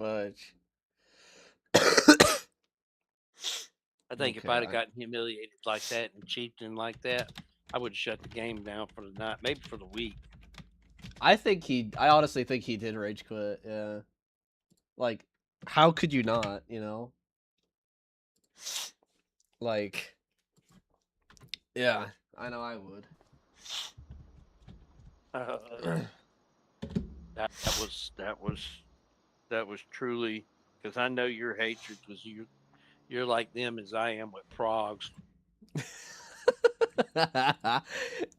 much. I think if Okay. I'd have gotten humiliated like that and cheated like that, I would have shut the game down for the night, maybe for the week. I honestly think he did rage quit. Yeah. Like, how could you not? You know. Like, yeah. I know I would. Uh, that was truly, because I know your hatred, because you're like them as I am with progs.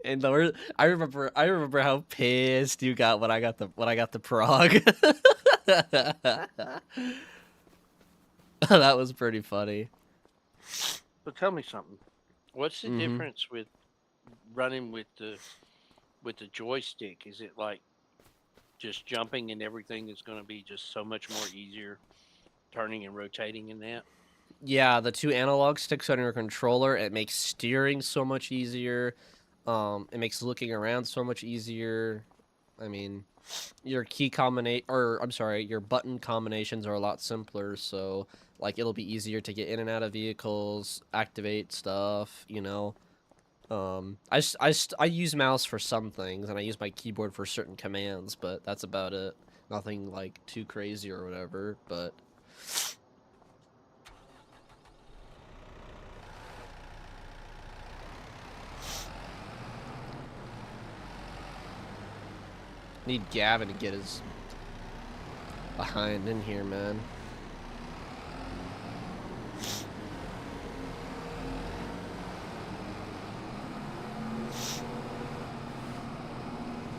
And I remember how pissed you got when I got the Prague. That was pretty funny. So tell me something. What's the Mhm. difference with running with the joystick? Is it like just jumping and everything is going to be just so much more easier turning and rotating in that? Yeah, the two analog sticks on your controller, it makes steering so much easier. It makes looking around so much easier. I mean, your button combinations are a lot simpler, so like it'll be easier to get in and out of vehicles, activate stuff, you know. I use mouse for some things, and I use my keyboard for certain commands, but that's about it. Nothing like too crazy or whatever, but need Gavin to get his behind in here, man.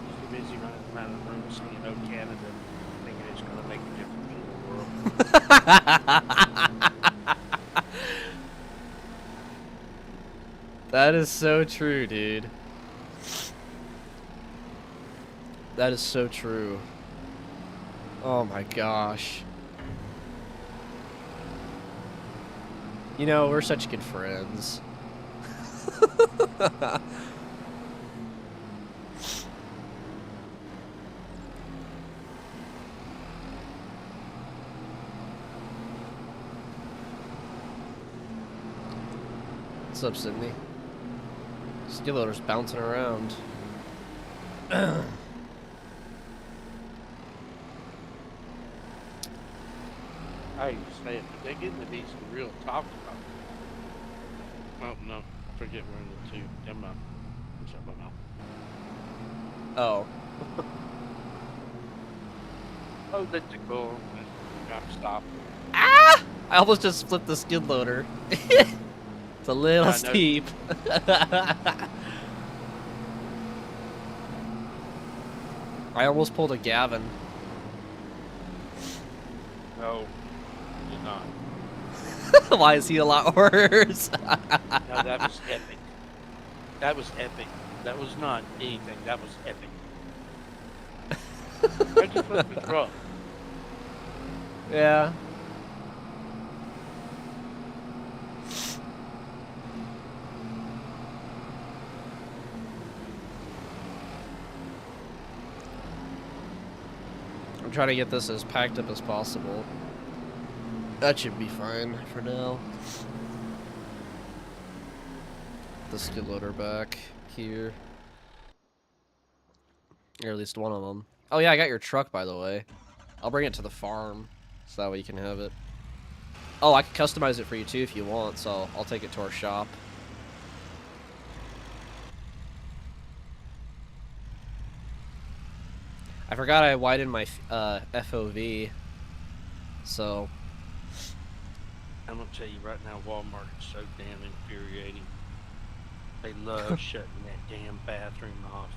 He's too busy running around the room saying, "Oh, Canada," thinking it's going to make a difference in the world. That is so true, dude. That is so true. Oh my gosh. You know, we're such good friends. What's up, Sydney? Steelers bouncing around. I used to say it, but they getting to be some real talk about. Oh no, forget we're in the two. Never mind. Shut my mouth. Oh. Oh, that's a cool. Gotta stop. Ah! I almost just flipped the skid loader. It's a little Yeah, I know. steep. I almost pulled a Gavin. No, did not. Why is he a lot worse? No, that was epic. That was epic. That was not anything. That was epic. I just flipped the truck. Yeah. I'm trying to get this as packed up as possible. That should be fine for now. The skid loader back here. Or at least one of them. Oh yeah, I got your truck, by the way. I'll bring it to the farm, so that way you can have it. Oh, I can customize it for you too if you want, so I'll take it to our shop. I forgot I widened my FOV, so... I'm gonna tell you right now, Walmart is so damn infuriating. They love shutting that damn bathroom off,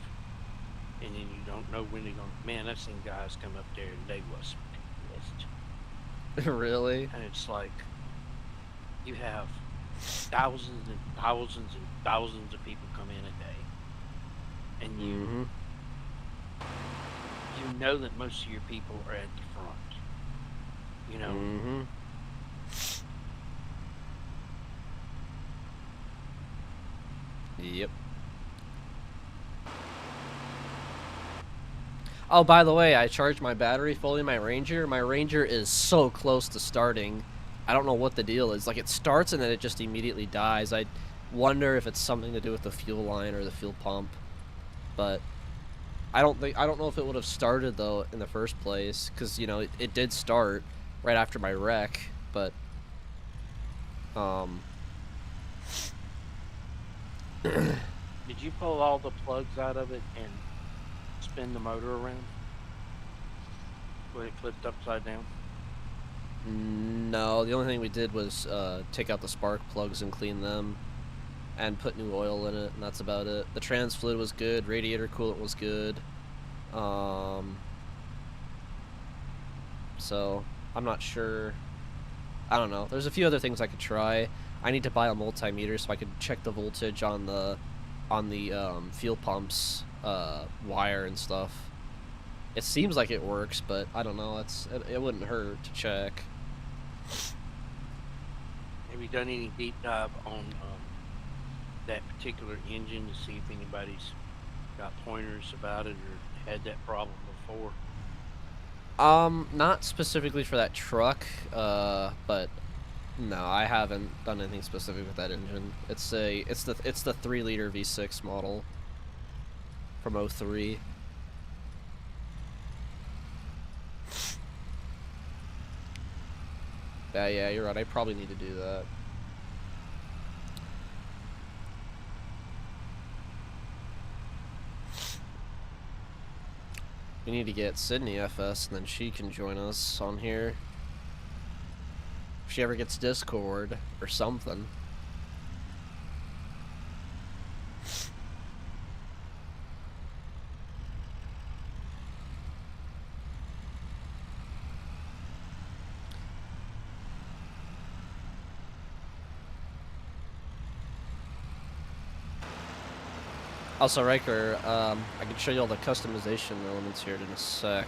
and then you don't know when they're gonna. Man, I've seen guys come up there and they was pissed, Really? and it's like you have thousands and thousands and thousands of people come in a day, and Mm-hmm. you know that most of your people are at the front. You know, Mm-hmm. Yep. Oh, by the way, I charged my battery fully in my Ranger. My Ranger is so close to starting. I don't know what the deal is. Like, it starts and then it just immediately dies. I wonder if it's something to do with the fuel line or the fuel pump. But I don't know if it would have started, though, in the first place. Because, you know, it did start right after my wreck. But, Did you pull all the plugs out of it and spin the motor around when it flipped upside down? No, the only thing we did was take out the spark plugs and clean them and put new oil in it, and that's about it. The trans fluid was good, radiator coolant was good. So I'm not sure. I don't know. There's a few other things I could try. I need to buy a multimeter so I could check the voltage on the fuel pumps wire and stuff. It seems like it works, but I don't know. It wouldn't hurt to check. Have you done any deep dive on that particular engine to see if anybody's got pointers about it or had that problem before? Not specifically for that truck, but no, I haven't done anything specific with that engine. It's the 3-liter V6 model from 03. Yeah, you're right. I probably need to do that. We need to get Sydney FS, and then she can join us on here. If she ever gets Discord or something. Also, Riker, I can show you all the customization elements here in a sec.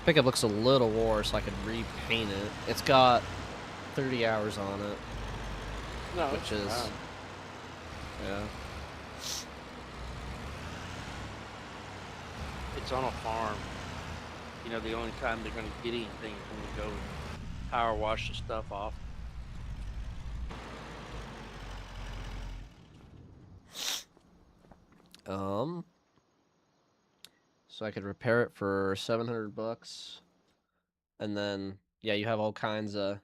Pickup looks a little worn, so I could repaint it. It's got 30 hours on it. No, which is fine. Yeah. It's on a farm. You know, the only time they're going to get anything is when we go and power wash the stuff off. So I could repair it for $700, and then yeah, you have all kinds of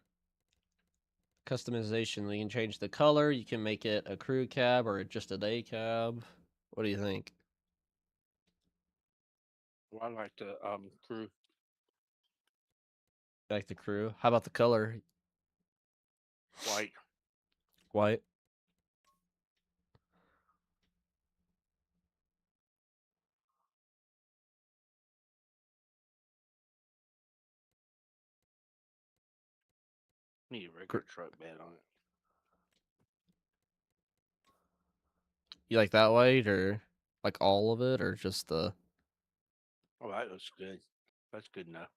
customization. You can change the color. You can make it a crew cab or just a day cab. What do you think? Well, I like the crew. You like the crew? How about the color? White. White. Need a regular truck bed on it. You like that white, or like all of it, or just the? Oh, that looks good. That's good enough.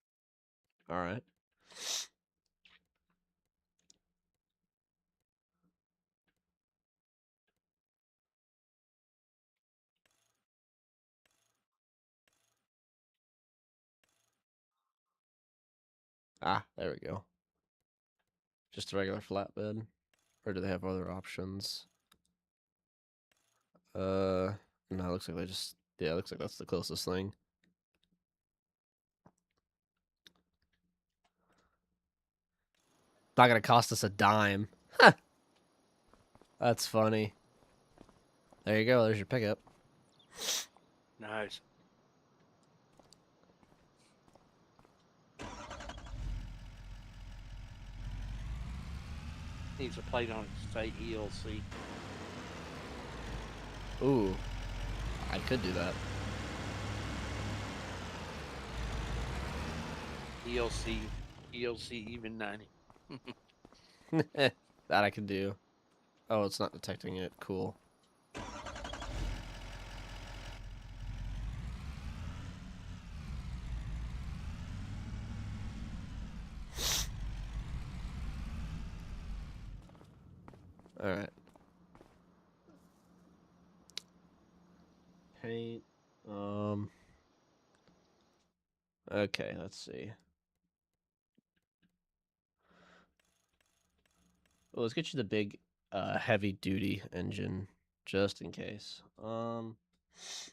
All right. Ah, there we go. Just a regular flatbed, or do they have other options? No, it looks like they just, yeah, it looks like that's the closest thing. Not gonna cost us a dime. Huh. That's funny. There you go. There's your pickup. Nice. Needs a plate on it to say ELC. Ooh, I could do that. ELC even 90. That I can do. Oh, it's not detecting it. Cool. All right. Paint. Okay, let's see. Well, let's get you the big, heavy duty engine, just in case. Let's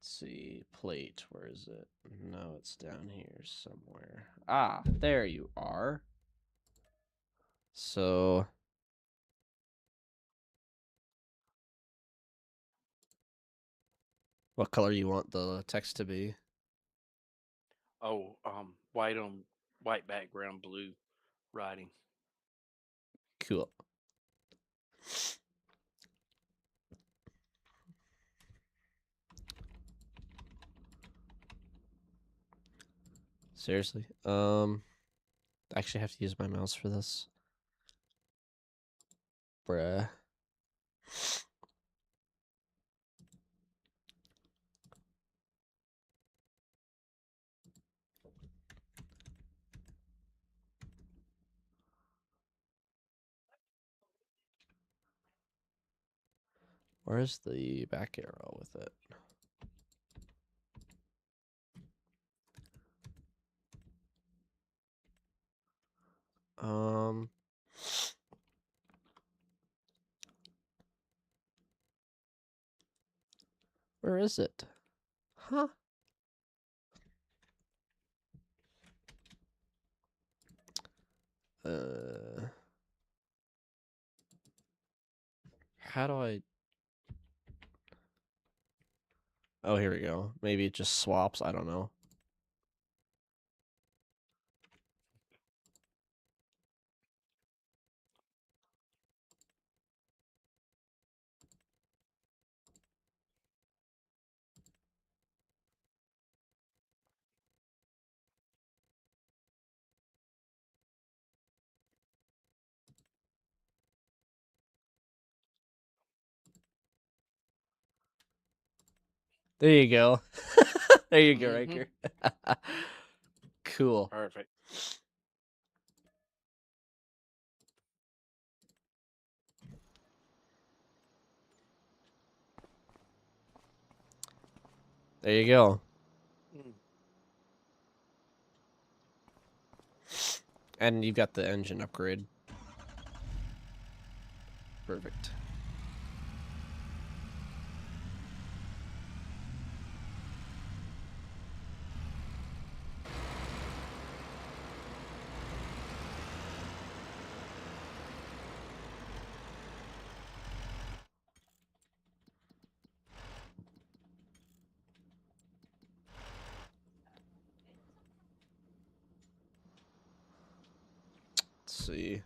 see, plate, where is it? No, it's down here somewhere. Ah, there you are. So, what color you want the text to be? Oh, white on white background, blue writing. Cool. Seriously. I actually have to use my mouse for this. Bruh. Where's the back arrow with it? Um, where is it? Huh? How do I? Oh, here we go. Maybe it just swaps. I don't know. There you go. There you go, Mhm. Riker. Cool. Perfect. There you go. Mm. And you got the engine upgrade. Perfect. Let's see.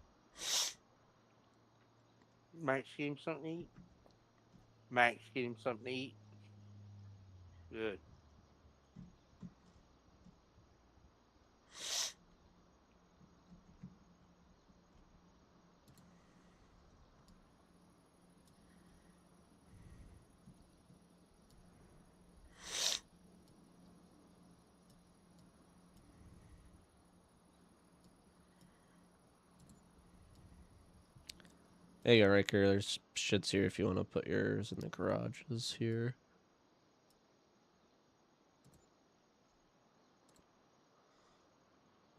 Max, get him something to eat. Max, get him something to eat. Good. There you go, Riker. There's shits here if you want to put yours in the garages here.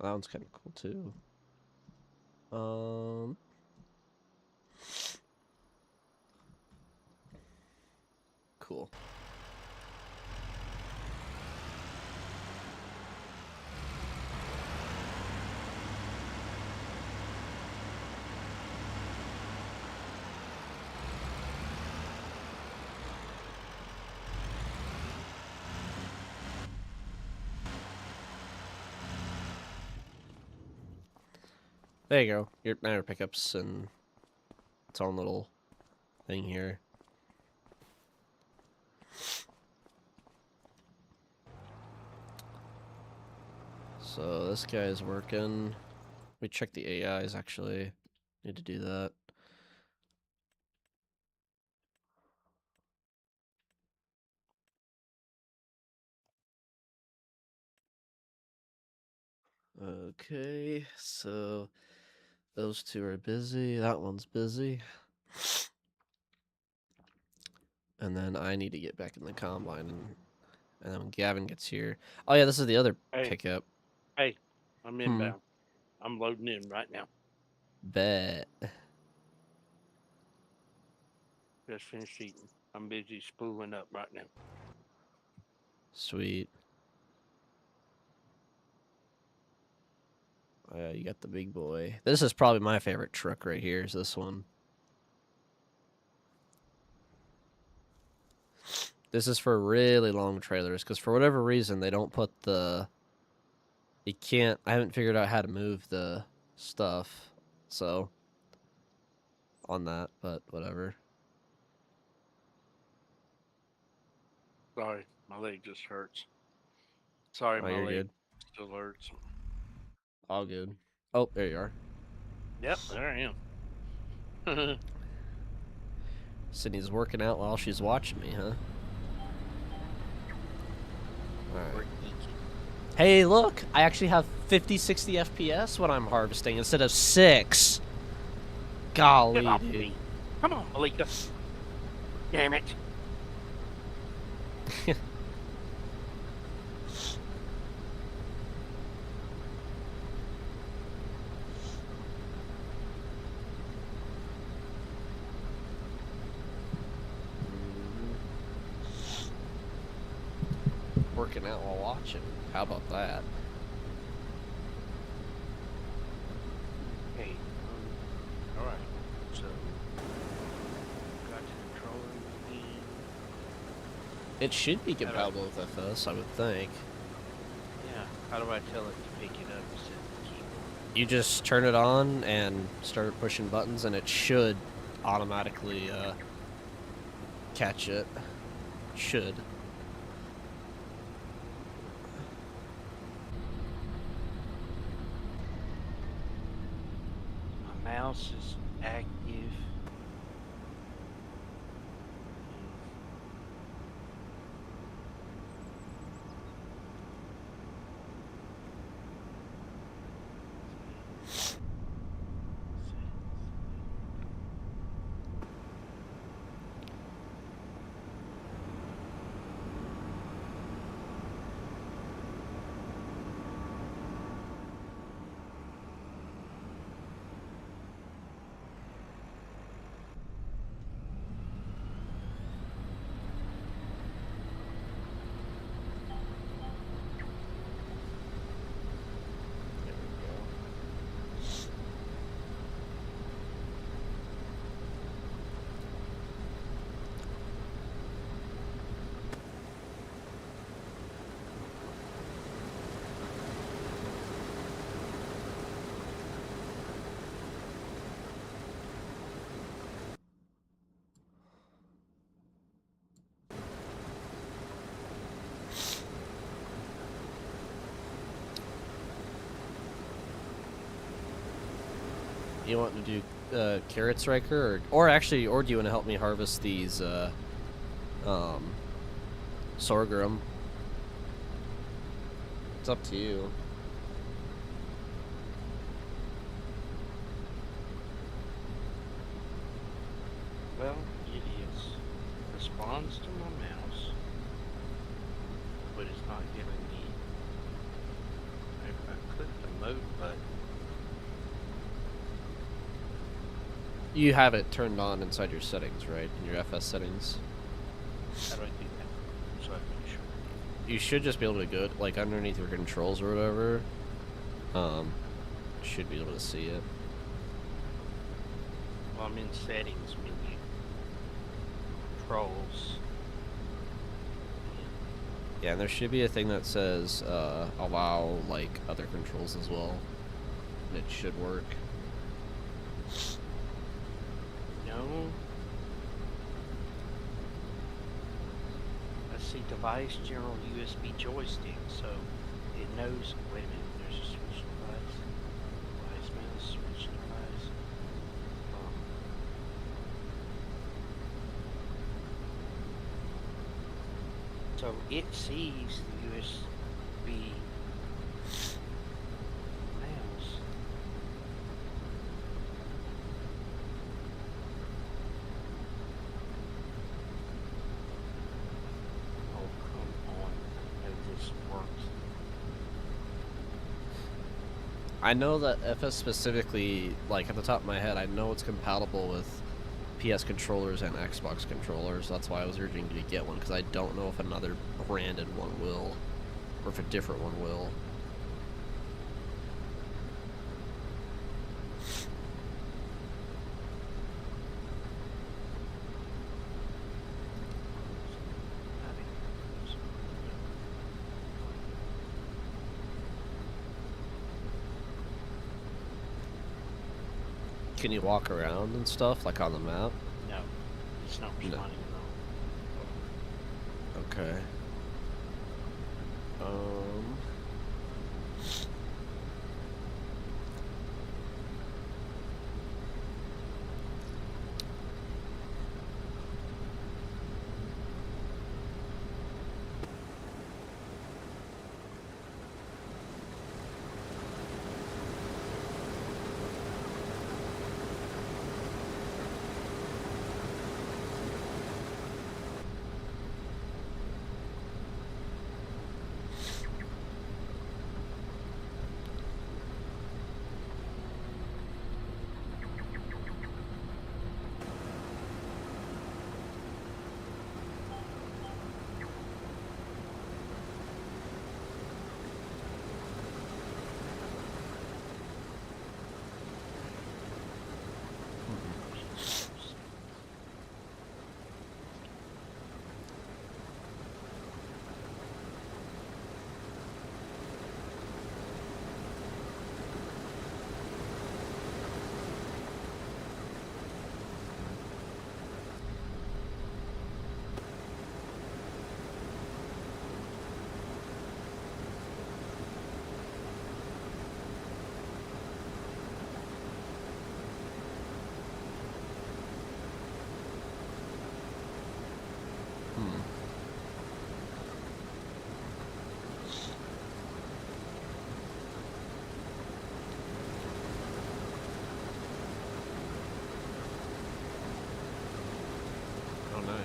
That one's kind of cool too. Cool. There you go. Now your pickups and its own little thing here. So this guy is working. We check the AIs actually. Need to do that. Okay, so those two are busy. That one's busy. And then I need to get back in the combine And then when Gavin gets here, oh yeah, this is the other Hey, pickup. hey, I'm Hmm. inbound. I'm loading in right now. Bet. Just finished eating. I'm busy spooling up right now. Sweet. Oh, yeah, you got the big boy. This is probably my favorite truck right here. Is this one? This is for really long trailers because for whatever reason they don't put the. You can't. I haven't figured out how to move the stuff, so on that, but whatever. Sorry, my leg just hurts. Sorry, Oh, my you're leg good. still hurts. All good. Oh, there you are. Yep, there I am. Sydney's working out while she's watching me, huh? Alright. Hey, look! I actually have 50, 60 FPS when I'm harvesting instead of 6. Golly, Get off dude. me. Come on, Malika. Damn it. Working out while watching. How about that? Hey, alright. So, got the controller in. It should be compatible with FS, I would think. Yeah, how do I tell it to pick it up instead of the keyboard? You just turn it on and start pushing buttons, and it should automatically catch it. Should. My mouse is active. There we go. You want to do carrot striker, or actually, or do you want to help me harvest these sorghum? It's up to you. Well, it is. Responds to my mouse, but it's not giving me. If I click the mode button, You have it turned on inside your settings, right? In your FS settings. how do I do that? So I make sure. You should just be able to go, like, underneath your controls or whatever. Should be able to see it. Well, I'm in settings menu. Controls. Yeah, and there should be a thing that says allow, like, other controls as well. And it should work. No. I see device general USB joystick, so it knows. Wait a minute, there's a switch device. Device mouse, switch device. So it sees the USB mouse. Oh, come on. I know that FS specifically, like at the top of my head, I know it's compatible with PS controllers and Xbox controllers. That's why I was urging you to get one, because I don't know if another branded one will, or if a different one will. Can you walk around and stuff, like on the map? No, it's not responding at all. Okay. Oh, nice.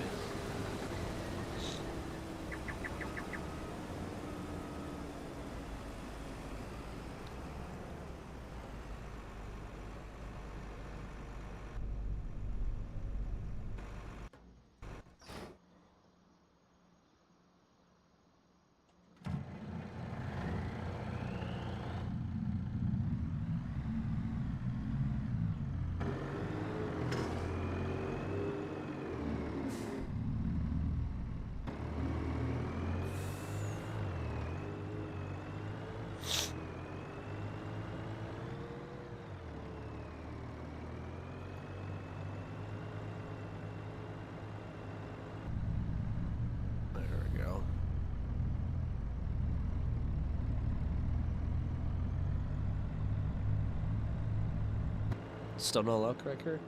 There we go. Still no luck, Riker?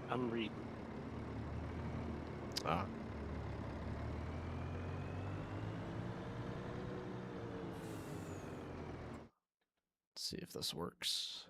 I'm reading. Ah. Let's see if this works.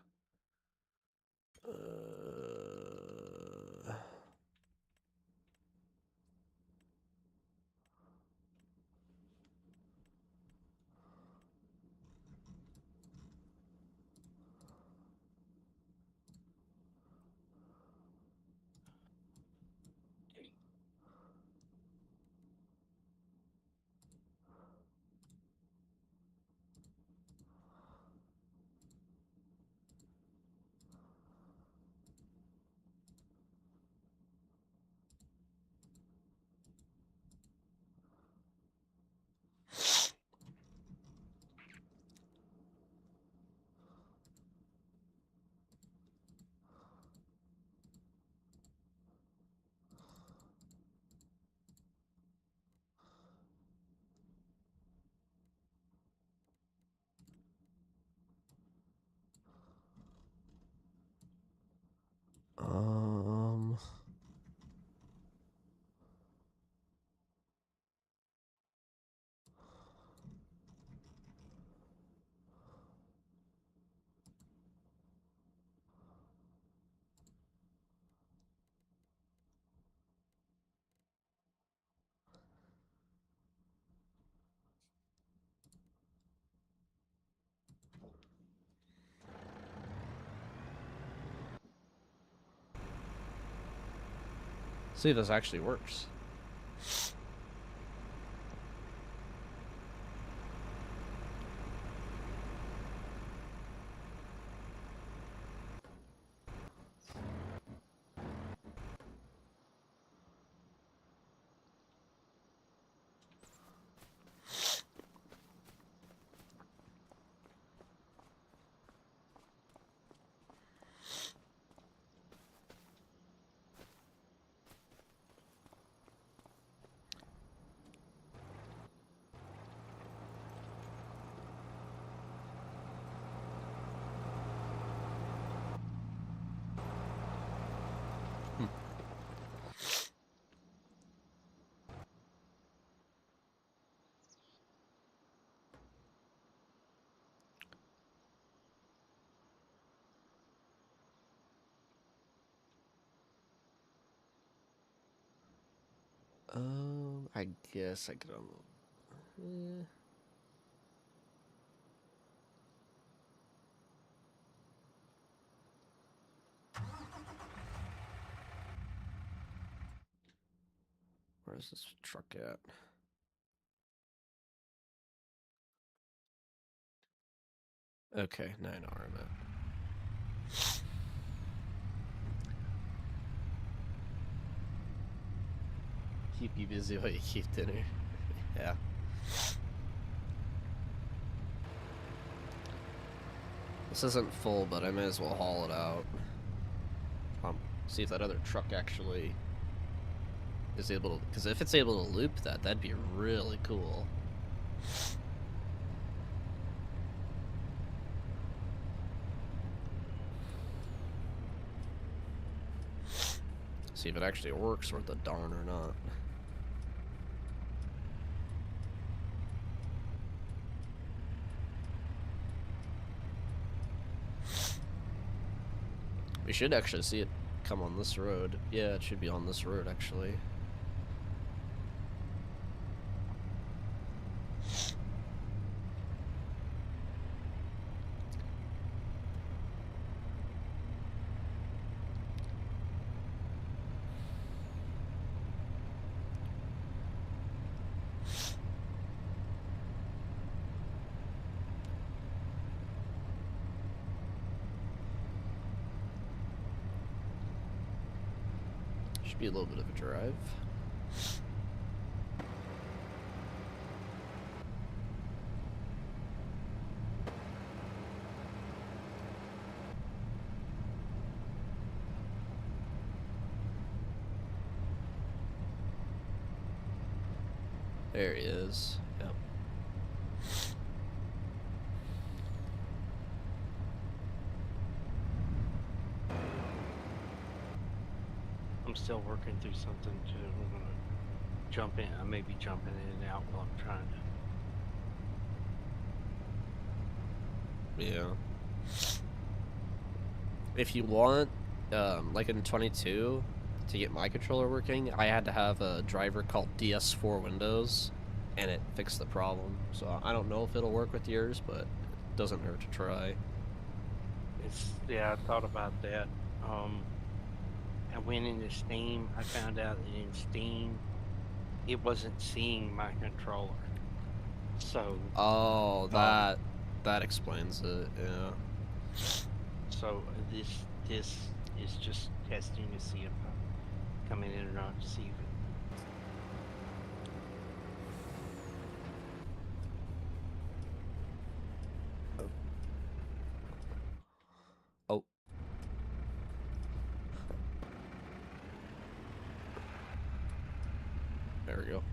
See if this actually works. I guess I could. Eh. Where's this truck at? Okay, now I know where I'm at. Keep you busy while you keep dinner. Yeah. This isn't full, but I may as well haul it out. See if that other truck actually is able to, because if it's able to loop that, that'd be really cool. See if it actually works worth the darn or not. We should actually see it come on this road. Yeah, it should be on this road actually. Should be a little bit of a drive. There he is. Yep. I'm still working through something too. I'm gonna jump in. I may be jumping in and out while I'm trying to. Yeah. If you want, like in 22, to get my controller working, I had to have a driver called DS4 Windows, and it fixed the problem. So I don't know if it'll work with yours, but it doesn't hurt to try. Yeah, I thought about that. I went into Steam. I found out that in Steam, it wasn't seeing my controller. So. Oh, that explains it. Yeah. So this is just testing to see if I'm coming in or not, to see if it. Oh. There we go.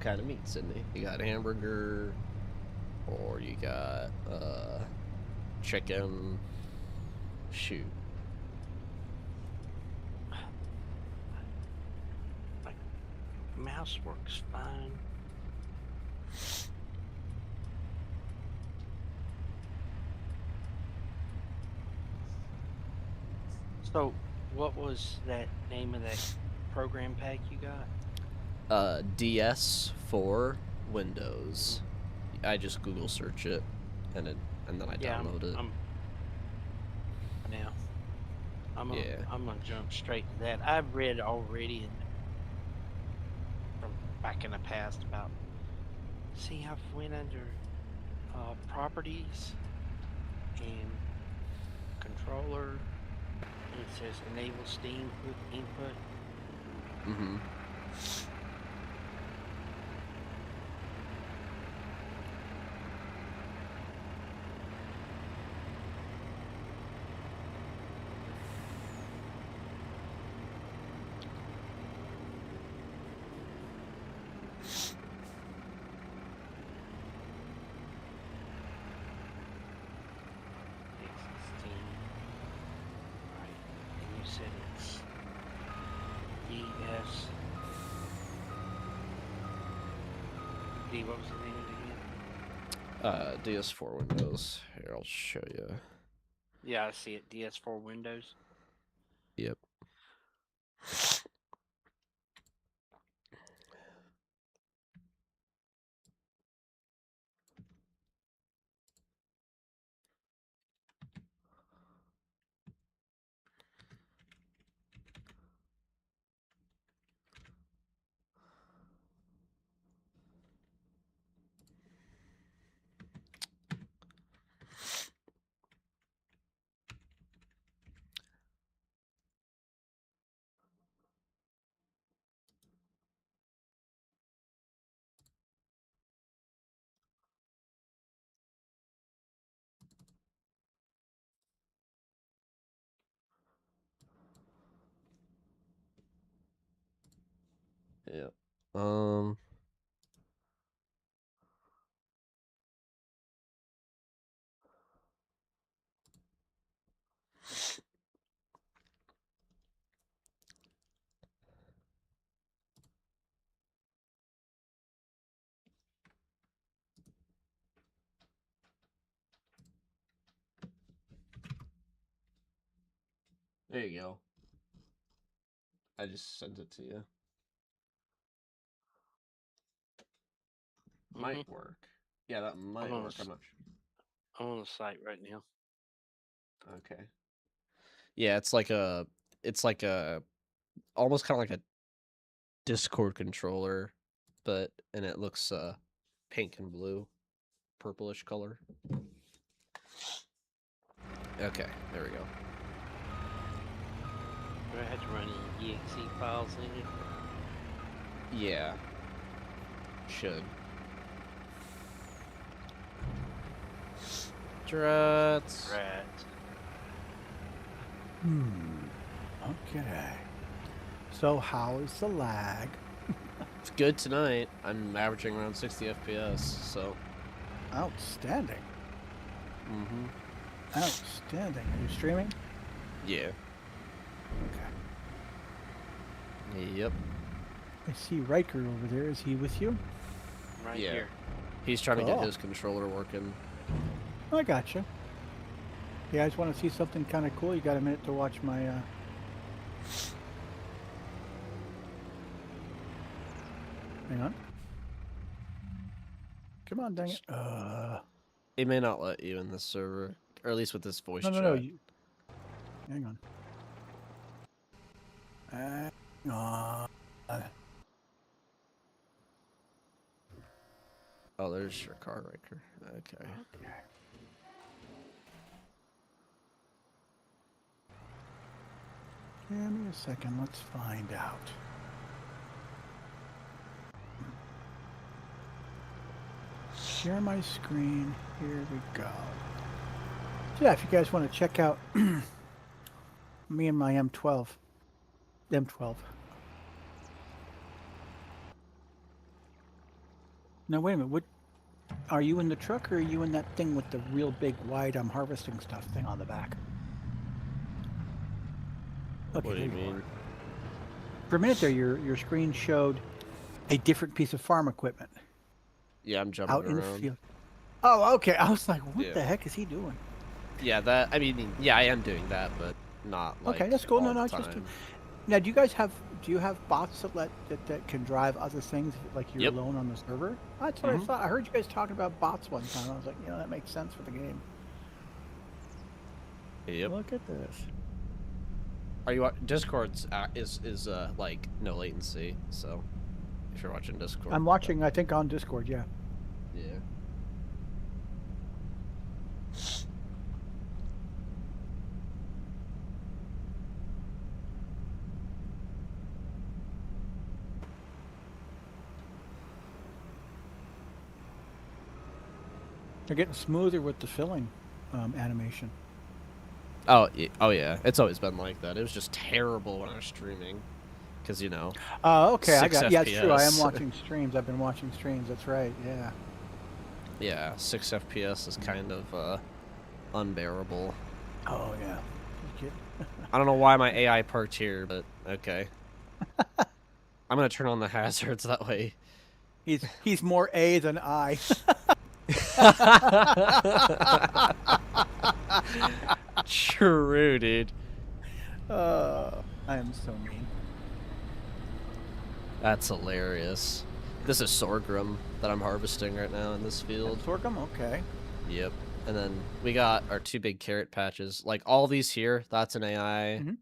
Kind of meat, Sydney. You got hamburger, or you got chicken. Shoot. Like, mouse works fine. So, what was that name of that program pack you got? DS for Windows. I just Google search it, and then I download it. I'm gonna jump straight to that. I've read already from back in the past about. See, I've went under properties and controller. And it says enable Steam input. Mm-hmm. What was the name of it again? DS4 Windows. Here, I'll show you. Yeah, I see it. DS4 Windows. Yep. Yep. There you go. I just sent it to you. Might work. Yeah, that might work. I'm not sure. I'm on the site right now. Okay. Yeah, it's like almost kind of like a Discord controller, and it looks pink and blue, purplish color. Okay, there we go. Do I have to run any exe files in it? Yeah. Should. Drats. Okay. So how is the lag? It's good tonight. I'm averaging around 60 FPS, so. Outstanding. Mm-hmm. Outstanding. Are you streaming? Yeah. Okay. Yep. I see Riker over there. Is he with you? Right here. He's trying to get his controller working. I gotcha. You guys want to see something kind of cool? You got a minute to watch my... Hang on. Come on, dang it. It may not let you in this server, or at least with this voice chat. No. Hang on. Hang on. Oh, there's your car, Riker. Okay. Give me a second. Let's find out. Share my screen. Here we go. So yeah, if you guys want to check out me and my M12. M12. Now wait a minute. What are you in the truck, or are you in that thing with the real big wide harvesting stuff thing on the back? Okay, What do you there are. mean? For a minute there, your screen showed a different piece of farm equipment Yeah, I'm jumping out in the around. field. Oh, okay. I was like, what Yeah. the heck is he doing? Yeah, that. I mean, yeah, I am doing that, but not like. Okay, that's cool. No, all no, the it's just. time. Now, do you have bots that can drive other things like you're Yep. alone on the server? That's what I Mhm. thought. I heard you guys talking about bots one time. I was like, that makes sense for the game. Yep. Look at this. Are you Discord's is like no latency, so if you're watching Discord. I'm watching. I think on Discord. Yeah. Yeah. They're getting smoother with the filling animation. Oh, oh yeah. It's always been like that. It was just terrible when I was streaming, because Oh, okay. I 6 got. Yeah, it's true. I am FPS. watching streams. I've been watching streams. That's right. Yeah. Yeah, 6 FPS is kind of unbearable. Oh yeah. I don't know why my AI parked here, but okay. I'm gonna turn on the hazards that way. He's more A than I. True, dude. I am so mean. That's hilarious. This is sorghum that I'm harvesting right now in this field. Sorghum. Okay. Yep. And then we got our 2 big carrot patches. Like all these here, that's an AI. Mhm.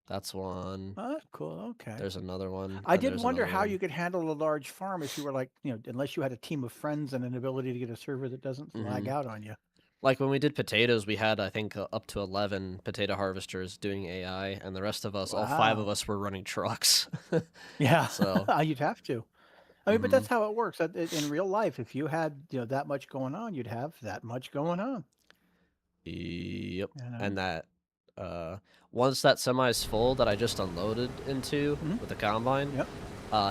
That's one. Oh, that's cool. Okay. There's another one. I and did there's wonder another how one. you could handle a large farm if you were like, unless you had a team of friends and an ability to get a server that doesn't lag Mhm. out on you. Like when we did potatoes, we had I think up to 11 potato harvesters doing AI, and the rest of us, all 5 of Wow. us, were running trucks. Yeah. So, You'd have to. I mean, but mhm. that's how it works. In real life, if you had, that much going on, you'd have that much going on. Yep. You know? And that once that semi is full that I just unloaded into Mhm. with the combine, Yep.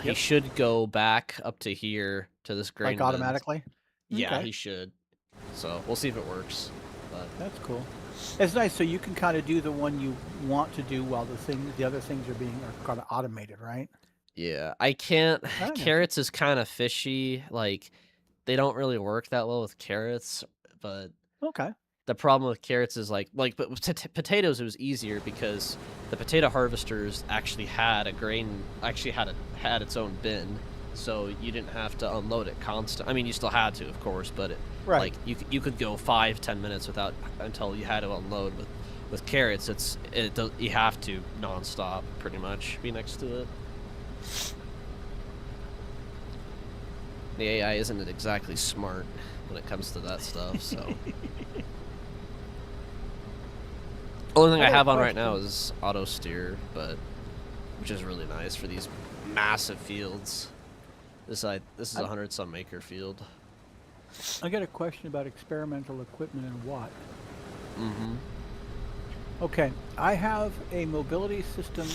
he Yep. should go back up to here to this grain Like bin. automatically. Yeah, Okay. he should. So we'll see if it works. But That's cool. It's nice. So you can kind of do the one you want to do while the other things are kind of automated, right? yeah, I can't. I got you. Carrots is kind of fishy. Like they don't really work that well with carrots. But Okay. the problem with carrots is but with potatoes it was easier because the potato harvesters actually had had its own bin, so you didn't have to unload it constant. I mean, you still had to, of course, but Right. like you could go 5-10 minutes without until you had to unload. With carrots, you have to nonstop pretty much be next to it. The AI isn't exactly smart when it comes to that stuff, so. Only thing I I got a have on right now question. is auto steer, which is really nice for these massive fields. This is a 100-some acre field. I got a question about experimental equipment and what. Mm-hmm. Okay, I have a mobility system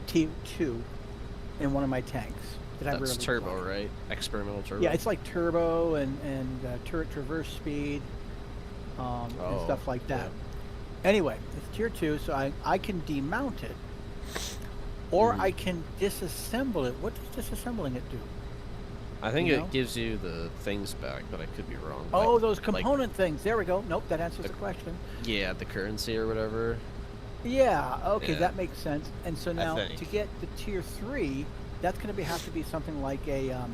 T2 in one of my tanks that I That's rarely turbo, fly. right? Experimental turbo. Yeah, it's like turbo and turret traverse speed and Oh, stuff like that. yeah. Anyway, it's tier 2, so I can demount it, or Mhm. I can disassemble it. What does disassembling it do? I think You it know? gives you the things back, but I could be wrong. Oh, Like- those like, component things. There we go. Nope, that answers the question. yeah, the currency or whatever. Yeah, okay, Yeah. that makes sense. And so now think. to get the tier 3, that's going to have to be something like an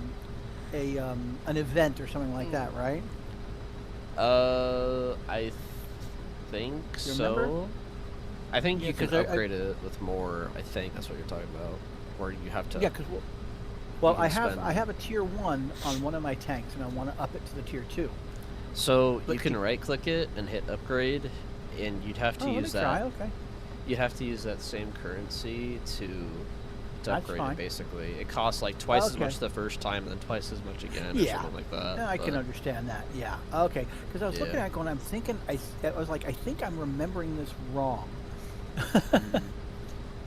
event or something like that, right? I think You so. remember? I think Yeah, you could 'cause I- upgrade it with more. I think that's what you're talking about, where you have to. Yeah, because well, can I spend- have a tier 1 on one of my tanks, and I want to up it to the tier 2. So But you can can- right-click it and hit upgrade, and you'd have to Oh, let me use try. that. Okay. You'd have to use that same currency to to That's upgrade fine. it. Basically, it costs like twice as Okay. much the first time, and then twice as much again, or Yeah. something like that. I can but- understand that. Yeah. Okay. Because I was looking Yeah. at it going, I'm thinking, I was like, I think I'm remembering this wrong.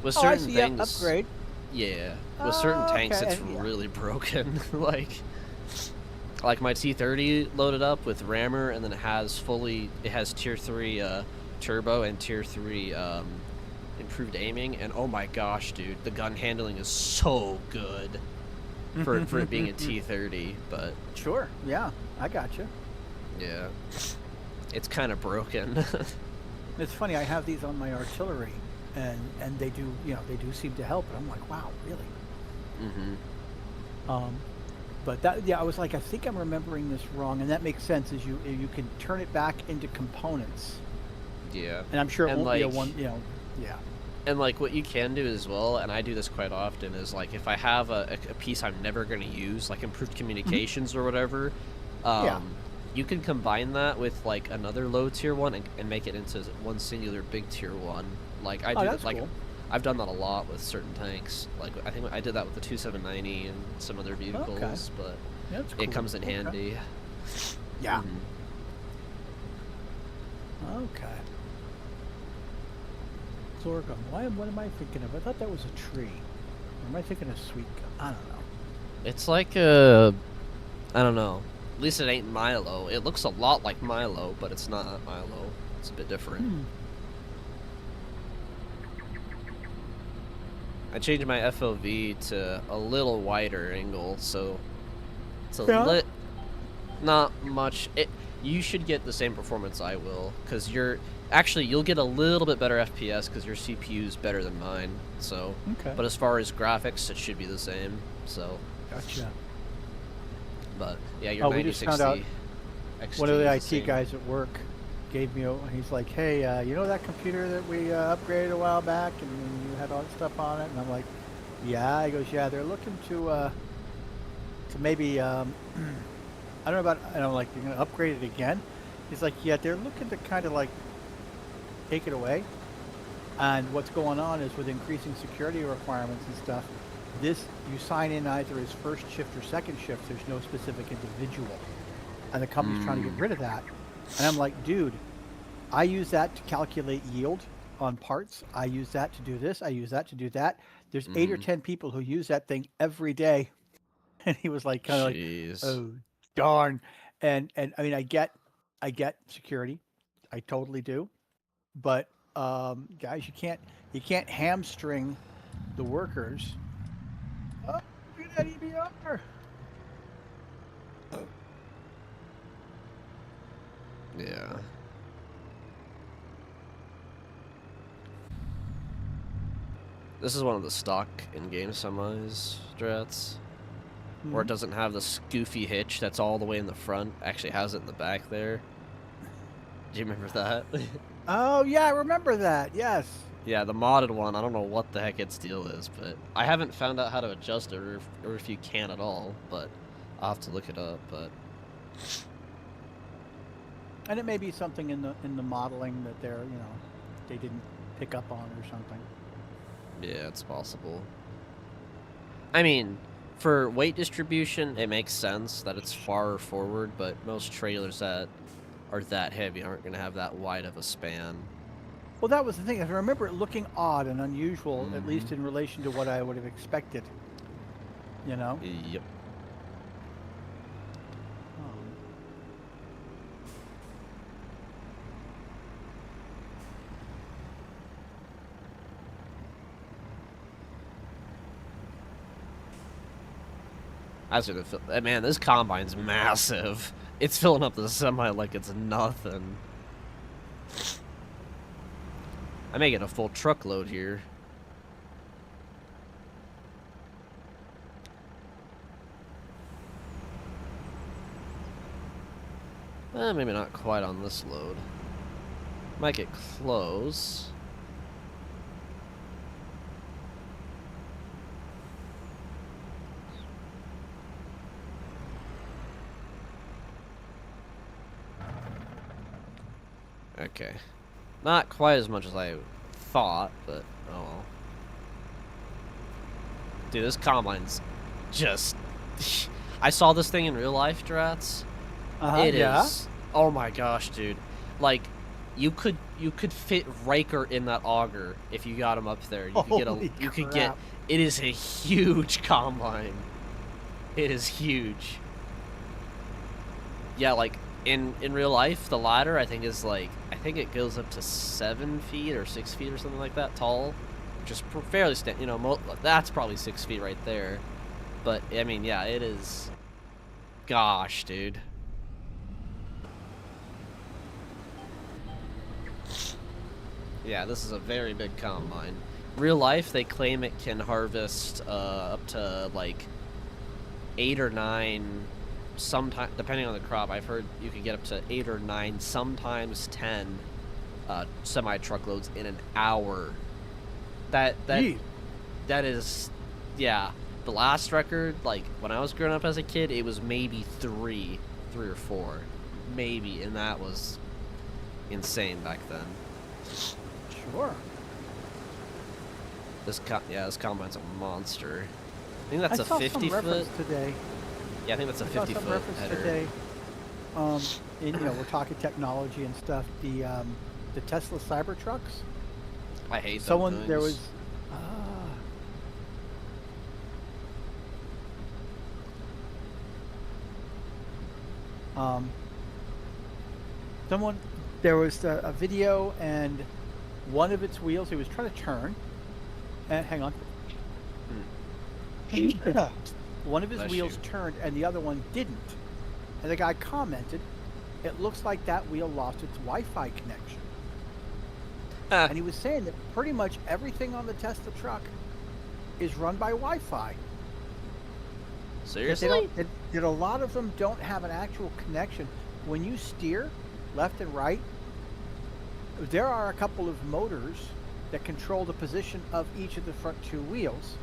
With Oh, I certain see. Yep. things, Upgrade. yeah. With certain tanks, Okay, it's yeah. really broken. like my T30 loaded up with rammer, and then it has tier 3 turbo and tier 3 improved aiming, and oh my gosh, dude, the gun handling is so good for it being a T30. But Sure. Yeah. I got you. yeah, it's kind of broken. It's funny. I have these on my artillery, and they do, they do seem to help. And I'm like, wow, really? But that, yeah, I was like, I think I'm remembering this wrong, and that makes sense. Is you can turn it back into components, Yeah. and I'm sure it And, won't be a like- one. Yeah. And like what you can do as well, and I do this quite often, is like if I have a piece I'm never going to use, like improved communications or whatever, Yeah. you can combine that with like another low tier one and make it into one singular big tier one. Like I Oh, do that's like cool. I've done that a lot with certain tanks. Like I think I did that with the 2790 and some other vehicles, but That's cool. it comes in Okay. handy. Yeah. Mhm. Okay. Sorghum. What am I thinking of? I thought that was a tree. Or am I thinking of sweet gum? I don't know. It's like I don't know. At least it ain't Milo. It looks a lot like Milo, but it's not Milo. It's a bit different. I changed my FOV to a little wider angle, so it's a Yeah. not much. You should get the same performance I will, because you'll get a little bit better FPS because your CPU is better than mine. So, Okay. but as far as graphics, it should be the same. So, Gotcha. but yeah, your We just found out 9060 one of the XT IT is same. guys at work gave me he's like, hey, you know that computer that we upgraded a while back and you had all that stuff on it? And I'm like, yeah. He goes, yeah, they're looking to maybe, I don't know about, and I'm like, you're going to upgrade it again? He's like, yeah, they're looking to kind of like take it away. And what's going on is with increasing security requirements and stuff, you sign in either as first shift or second shift, there's no specific individual. And the company's trying to get rid of that. And I'm like, dude, I use that to calculate yield on parts. I use that to do this. I use that to do that. There's 8 or 10 people who use that thing every day. And he was like, kind of like, Jeez. oh, darn. And I mean, I get security. I totally do. But guys, you can't hamstring the workers. Oh, look at that EBR. Yeah. This is one of the stock in-game semis, Drats, where it doesn't have the goofy hitch that's all the way in the front. Actually has it in the back there. Do you remember that? Oh yeah, I remember that. Yes. Yeah, the modded one, I don't know what the heck its deal is, but I haven't found out how to adjust it, or if you can at all, but I'll have to look it up, but... And it may be something in the modeling that they didn't pick up on or something. Yeah, it's possible. I mean, for weight distribution, it makes sense that it's far forward, but most trailers that are that heavy aren't going to have that wide of a span. Well, that was the thing. I remember it looking odd and unusual, at least in relation to what I would have expected. You know? Yep. I was gonna fill. Man, this combine's massive. It's filling up the semi like it's nothing. I may get a full truckload here. Maybe not quite on this load. Might get close. Okay. Not quite as much as I thought, but oh well. Dude, this combine's just... I saw this thing in real life, Drats. It Yeah. is... Oh my gosh, dude. Like, you could fit Riker in that auger if you got him up there. You could get Holy you could get... crap. It is a huge combine. It is huge. Yeah, like, in real life, the ladder, I think, is like... I think it goes up to 7 feet or 6 feet or something like that tall. Which is fairly you know, that's probably 6 feet right there. But, I mean, yeah, it is... Gosh, dude. Yeah, this is a very big combine. Real life, they claim it can harvest up to, like, 8 or 9, sometime, depending on the crop. I've heard you can get up to 8 or 9, sometimes 10 semi-truckloads in an hour. Gee. That is, yeah. The last record, like, when I was growing up as a kid, it was maybe 3 or 4. Maybe, and that was insane back then. Sure. This combine's a monster. I think that's I a saw 50 some reference foot. today. Yeah, I think that's a I saw 50 some foot reference header. today. You know, we're talking technology and stuff. The Tesla Cybertrucks. I hate them Someone there things. was. Someone there was a video and one of its wheels he was trying to turn. And hang on. One of his Bless wheels you. turned and the other one didn't. And the guy commented, "It looks like that wheel lost its Wi-Fi connection." Ah, And he was saying that pretty much everything on the Tesla truck is run by Wi-Fi. That seriously? that a lot of them don't have an actual connection. When you steer left and right, there are a couple of motors that control the position of each of the front two wheels.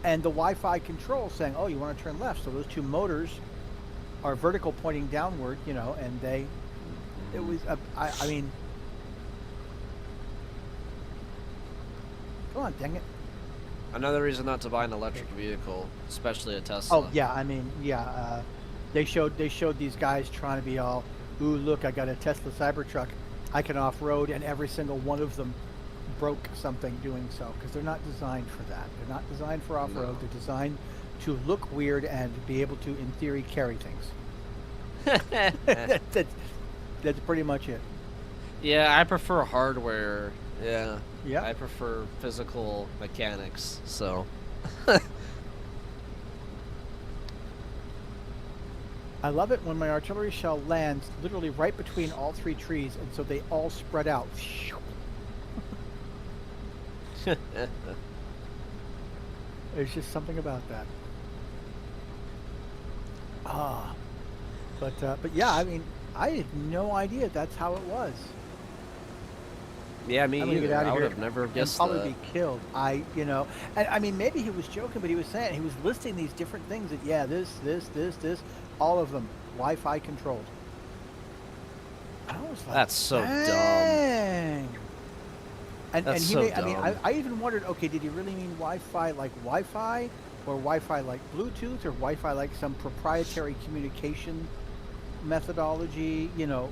And the Wi-Fi control saying, "Oh, you want to turn left." So those two motors are vertical pointing downward, you know, and it was, I mean, come on, dang it. Another reason not to buy an electric vehicle, especially a Tesla. Oh yeah, I mean, yeah. They showed these guys trying to be all, "Ooh, look, I got a Tesla Cybertruck, I can off-road," and every single one of them broke something doing so because they're not designed for that. They're not designed for off-road. No. They're designed to look weird and be able to, in theory, carry things. That's pretty much it. Yeah, I prefer hardware. Yeah. Yeah. I prefer physical mechanics, so. I love it when my artillery shell lands literally right between all three trees, and so they all spread out. There's just something about that. But yeah, I mean, I had no idea that's how it was. Yeah, me I'm gonna get either. out of I would here have never and guessed probably that. be killed. And I mean, maybe he was joking, but he was saying he was listing these different things that this, all of them Wi-Fi controlled. I was like, That's so dumb. dang. And That's he so may, I mean, dumb. I even wondered, okay, did he really mean Wi-Fi like Wi-Fi, or Wi-Fi like Bluetooth, or Wi-Fi like some proprietary communication methodology, you know?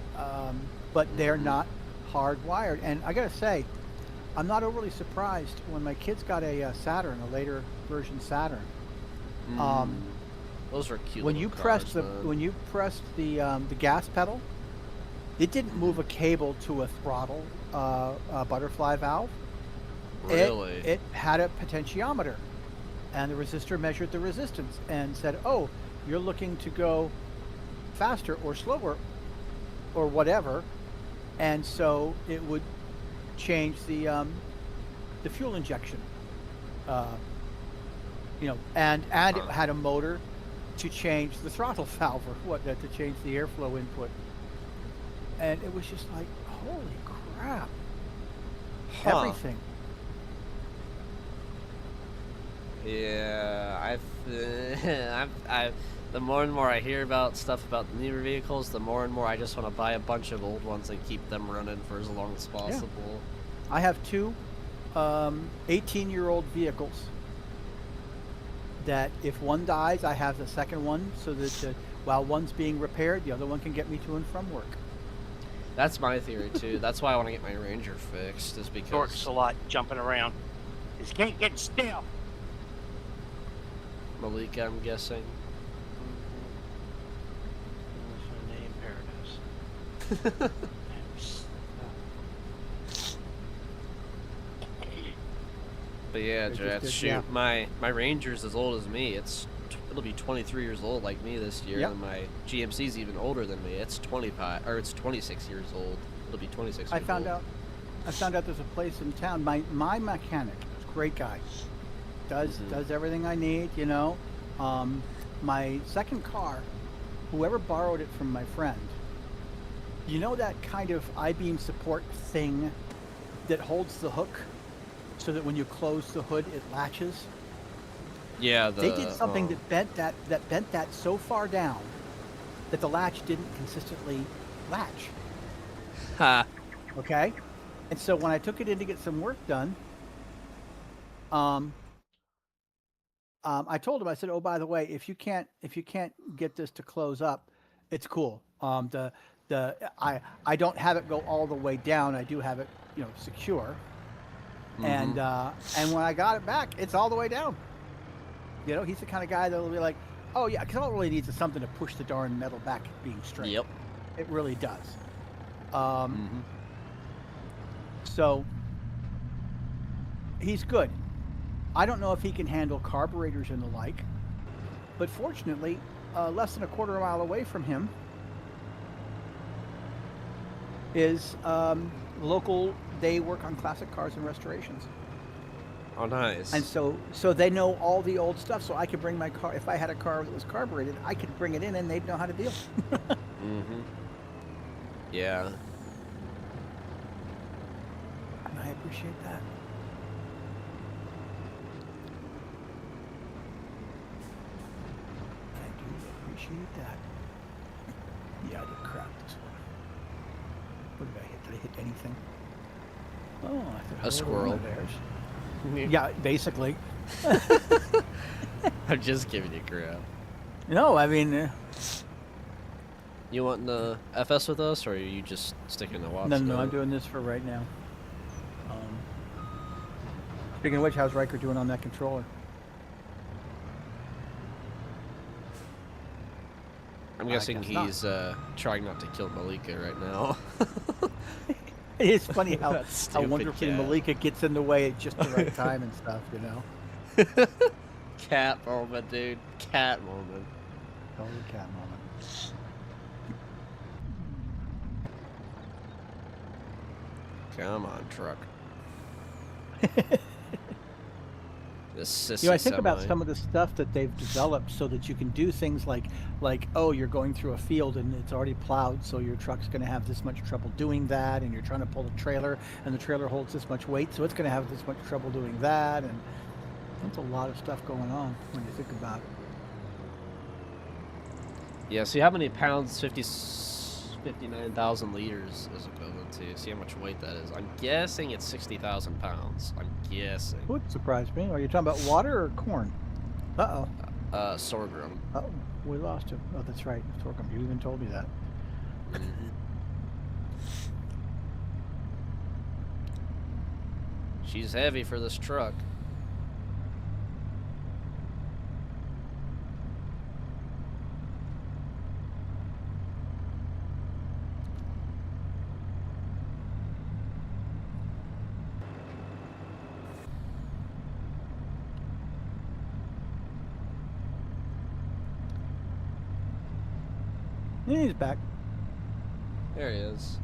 But they're Mhm. not hardwired. And I gotta say, I'm not overly surprised when my kids got a Saturn, a later version Saturn. Those were cute. When little you cars, pressed the gas pedal, it didn't move a cable to a throttle butterfly valve. Really? It had a potentiometer, and the resistor measured the resistance and said, "Oh, you're looking to go faster or slower, or whatever," and so it would change the fuel injection. You know, and it had a motor to change the throttle valve, or to change the airflow input. And it was just like, holy crap. Huh. Everything. Yeah, the more and more I hear about stuff about the newer vehicles, the more and more I just want to buy a bunch of old ones and keep them running for as long as possible. I have two 18-year-old vehicles that if one dies, I have the second one, so that while one's being repaired, the other one can get me to and from work. That's my theory too. That's why I want to get my Ranger fixed, is Torque's because a lot jumping around. Just can't get still. Malika, I'm guessing. What's her name? Paradise. But yeah, They just Jets, did- shoot, yeah. my Ranger's as old as me. It'll be 23 years old like me this year, Yep. and my GMC's even older than me. It's 26 years old. It'll be 26 I years found old. out there's a place in town. My mechanic, great guy, does everything I need. You know, my second car, whoever borrowed it from my friend. You know that kind of I-beam support thing that holds the hook, so that when you close the hood, it latches. Yeah, They did something that bent that so far down that the latch didn't consistently latch. Ha. Okay, and so when I took it in to get some work done, I told him, I said, "Oh, by the way, if you can't get this to close up, it's cool. I don't have it go all the way down. I do have it, secure. And when I got it back, it's all the way down. You know, he's the kind of guy that'll be like, oh yeah, because all it really needs is something to push the darn metal back being straight. Yep. It really does. So he's good. I don't know if he can handle carburetors and the like, but fortunately, less than a quarter mile away from him is local. They work on classic cars and restorations. Oh, nice. And so they know all the old stuff. So I could bring my car. If I had a car that was carbureted, I could bring it in, and they'd know how to deal. Yeah. And I appreciate that. I do appreciate that. Yeah, I did crap this one. What did I hit? Did I hit anything? Oh, I thought I A squirrel. Yeah, basically. I'm just giving you crap. No, I mean, You want the FS with us, or are you just sticking to Watts? no, I'm doing this for right now. Speaking of which, how's Riker doing on that controller? I'm I guessing guess not. he's trying not to kill Malika right now. It's funny how That stupid wonderfully cat. Malika gets in the way at just the right time and stuff, you know? Cat moment, dude. Cat moment. Total cat moment. Come on, truck. This sissy You know, I think about semi. some of the stuff that they've developed so that you can do things like, oh, you're going through a field and it's already plowed, so your truck's going to have this much trouble doing that, and you're trying to pull a trailer, and the trailer holds this much weight, so it's going to have this much trouble doing that, and there's a lot of stuff going on when you think about it. Yeah, see how many pounds 59,000 liters is equivalent to. See how much weight that is. I'm guessing it's 60,000 pounds. I'm guessing. Would surprise me. Are you talking about water or corn? Uh-oh. Sorghum. Uh-oh. We lost him. Oh, that's right. Sorghum. You even told me that. She's heavy for this truck. He's back. There he is.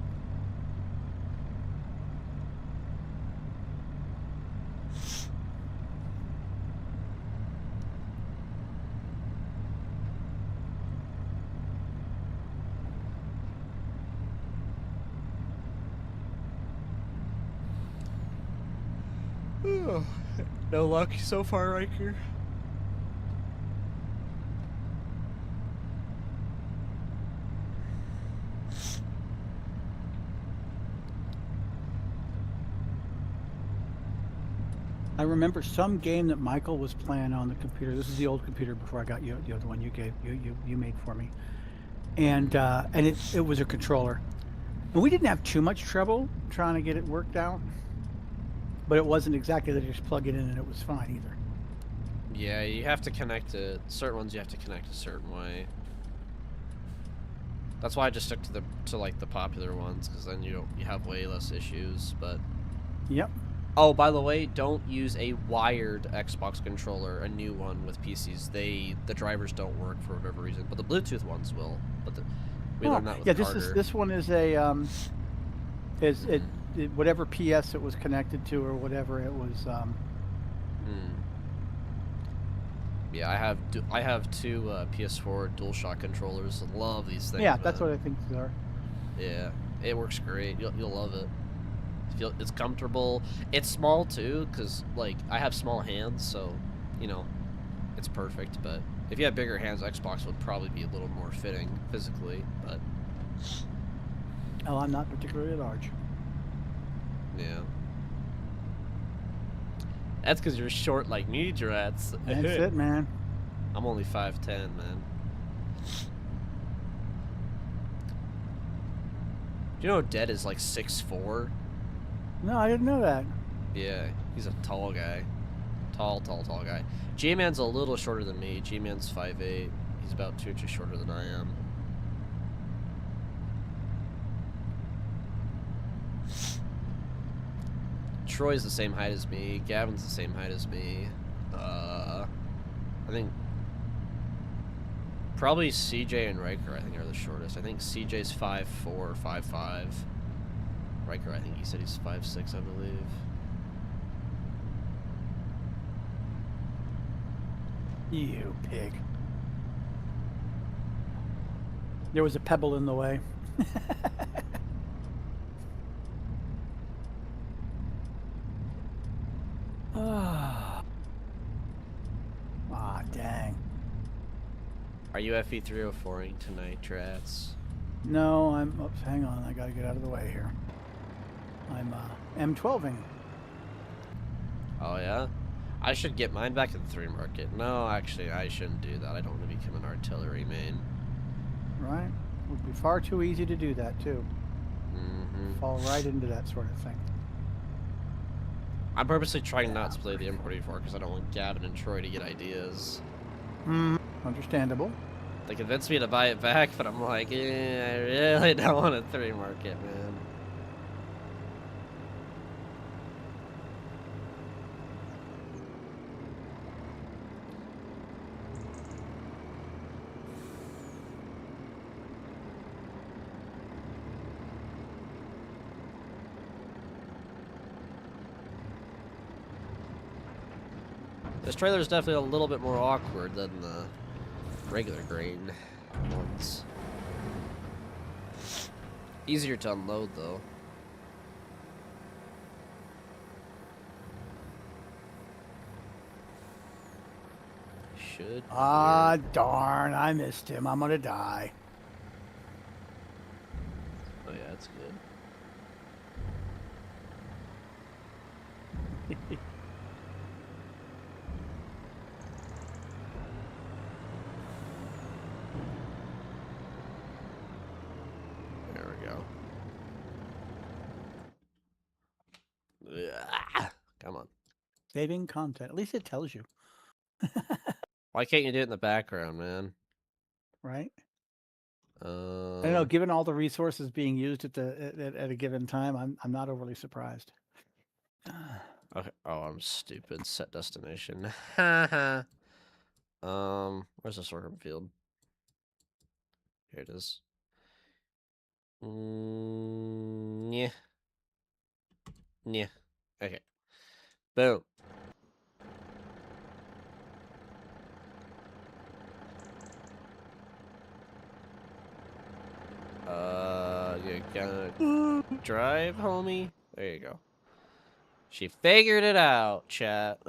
No luck so far, Riker. I remember some game that Michael was playing on the computer. This is the old computer before I got you, the one you gave you made for me, and it was a controller, and we didn't have too much trouble trying to get it worked out, but it wasn't exactly that you just plug it in and it was fine either. Yeah, you have to connect it. Certain ones you have to connect a certain way. That's why I just stuck to like the popular ones, because then you have way less issues. But Yep. oh, by the way, don't use a wired Xbox controller, a new one with PCs. The drivers don't work for whatever reason, but the Bluetooth ones will. But we learned that with yeah, Carter. this one is a whatever PS it was connected to or whatever it was. Yeah, I have two PS4 DualShock controllers. Love these things. Yeah, that's man. what I think they are. Yeah, it works great. You'll love it. It's comfortable. It's small too, cause like I have small hands, so you know, it's perfect. But if you have bigger hands, Xbox would probably be a little more fitting physically. But Oh, I'm not particularly large. yeah, that's cause you're short like me, Drats. That's it, man. I'm only 5'10", man. Do you know Dead is like 6'4"? No, I didn't know that. Yeah, he's a tall guy. Tall guy. G-Man's a little shorter than me. G-Man's 5'8". He's about 2 inches shorter than I am. Troy's the same height as me. Gavin's the same height as me. I think probably CJ and Riker, I think, are the shortest. I think CJ's 5'4", 5'5". Riker, I think he said he's 5'6", I believe. You pig. There was a pebble in the way. Ah, dang. Are you FE304ing tonight, Trats? No, I'm. Oops, hang on. I gotta get out of the way here. I'm M12ing. Oh yeah? I should get mine back at the 3 market. No, actually, I shouldn't do that. I don't want to become an artillery main. Right? Would be far too easy to do that too. Mm-hmm. Fall right into that sort of thing. I'm purposely trying not to play the M44 because I don't want Gavin and Troy to get ideas. Understandable. They convinced me to buy it back, but I'm like, I really don't want a 3 market, man. This trailer is definitely a little bit more awkward than the regular grain ones. Easier to unload, though. Should. Ah, darn. I missed him. I'm gonna die. Oh, yeah, that's good. There we go. Ugh. Come on. Saving content. At least it tells you. Why can't you do it in the background, man? Right? I don't know. Given all the resources being used at a given time, I'm not overly surprised. Okay. Oh, I'm stupid. Set destination. Haha. Where's the sorghum field? Here it is. Yeah. Yeah. Okay. Boom. You gonna drive, homie? There you go. She figured it out, chat.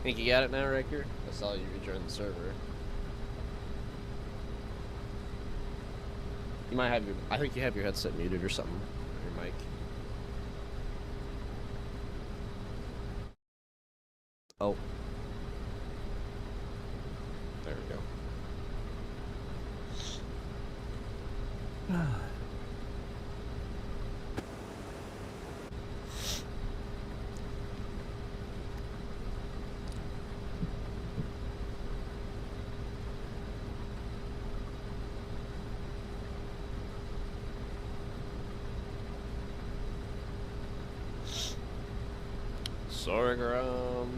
Think you got it now, Riker? I saw you rejoin the server. You might have your... I think you have your headset muted or something. Or your mic. Oh. There we go. Sorghum.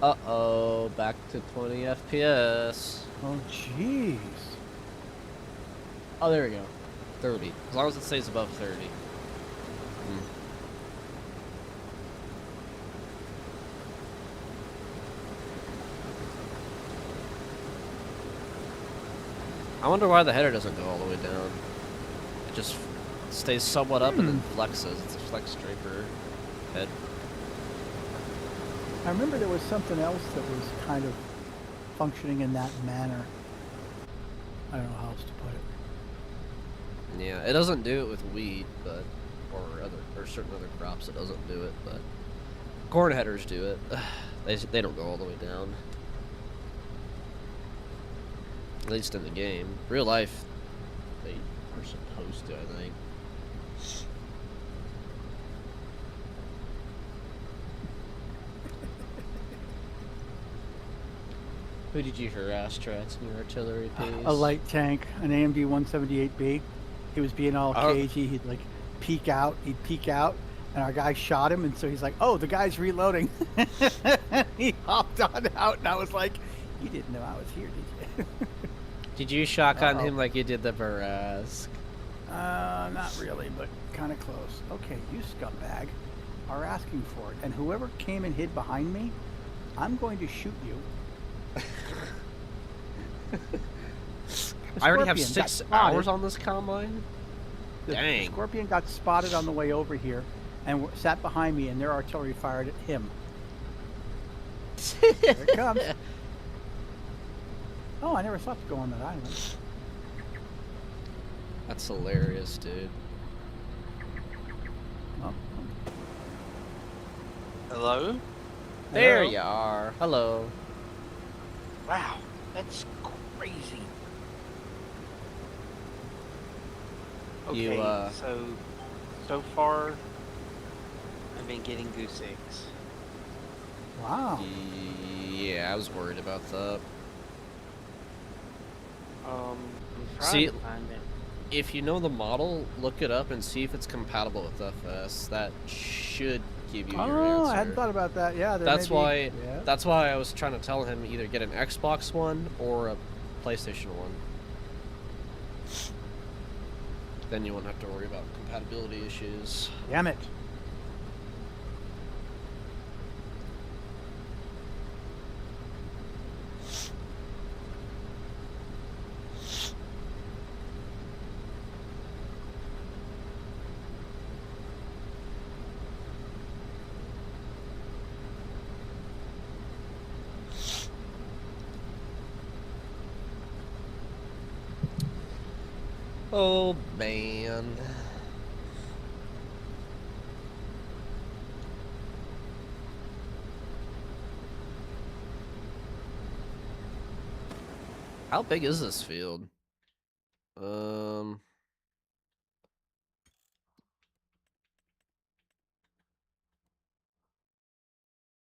Uh-oh, back to 20 FPS. Oh, jeez. Oh, there we go. 30. As long as it stays above 30. I wonder why the header doesn't go all the way down. It just stays somewhat up and then flexes. It's a flex draper head. I remember there was something else that was kind of functioning in that manner. I don't know how else to put it. Yeah, it doesn't do it with wheat, but or certain other crops. It doesn't do it, but corn headers do it. They don't go all the way down. At least in the game. Real life, they are supposed to, I think. Who did you harass, Trats, in your artillery piece? A light tank, an AMD 178B. He was being all Oh. cagey. He'd like peek out. He'd peek out, and our guy shot him. And so he's like, "Oh, the guy's reloading." He hopped on out, and I was like, "You didn't know I was here, did you?" Did you shotgun Uh-oh. him like you did the Barask? Not really, but kind of close. Okay, you scumbag are asking for it, and whoever came and hid behind me, I'm going to shoot you. The I already have Scorpion got 6 spotted. hours on this combine? The Dang. Scorpion got spotted on the way over here and sat behind me, and their artillery fired at him. There it comes. Oh, I never thought to go on that island. That's hilarious, dude. Oh, Hello? There hello. you are. Hello. Wow, that's crazy. You, Okay, so far, I've been getting goose eggs. Wow. Yeah, I was worried about that. I'm trying See- to find it. If you know the model, look it up and see if it's compatible with FS. That should give you your Oh, answer. I hadn't thought about that. Yeah, there That's may be- why. Yeah. That's why I was trying to tell him either get an Xbox One or a PlayStation One. Then you won't have to worry about compatibility issues. Damn it. Oh man. How big is this field?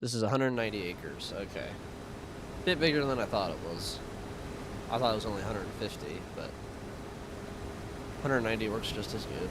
This is 190 acres. Okay. Bit bigger than I thought it was. I thought it was only 150, but 190 works just as good.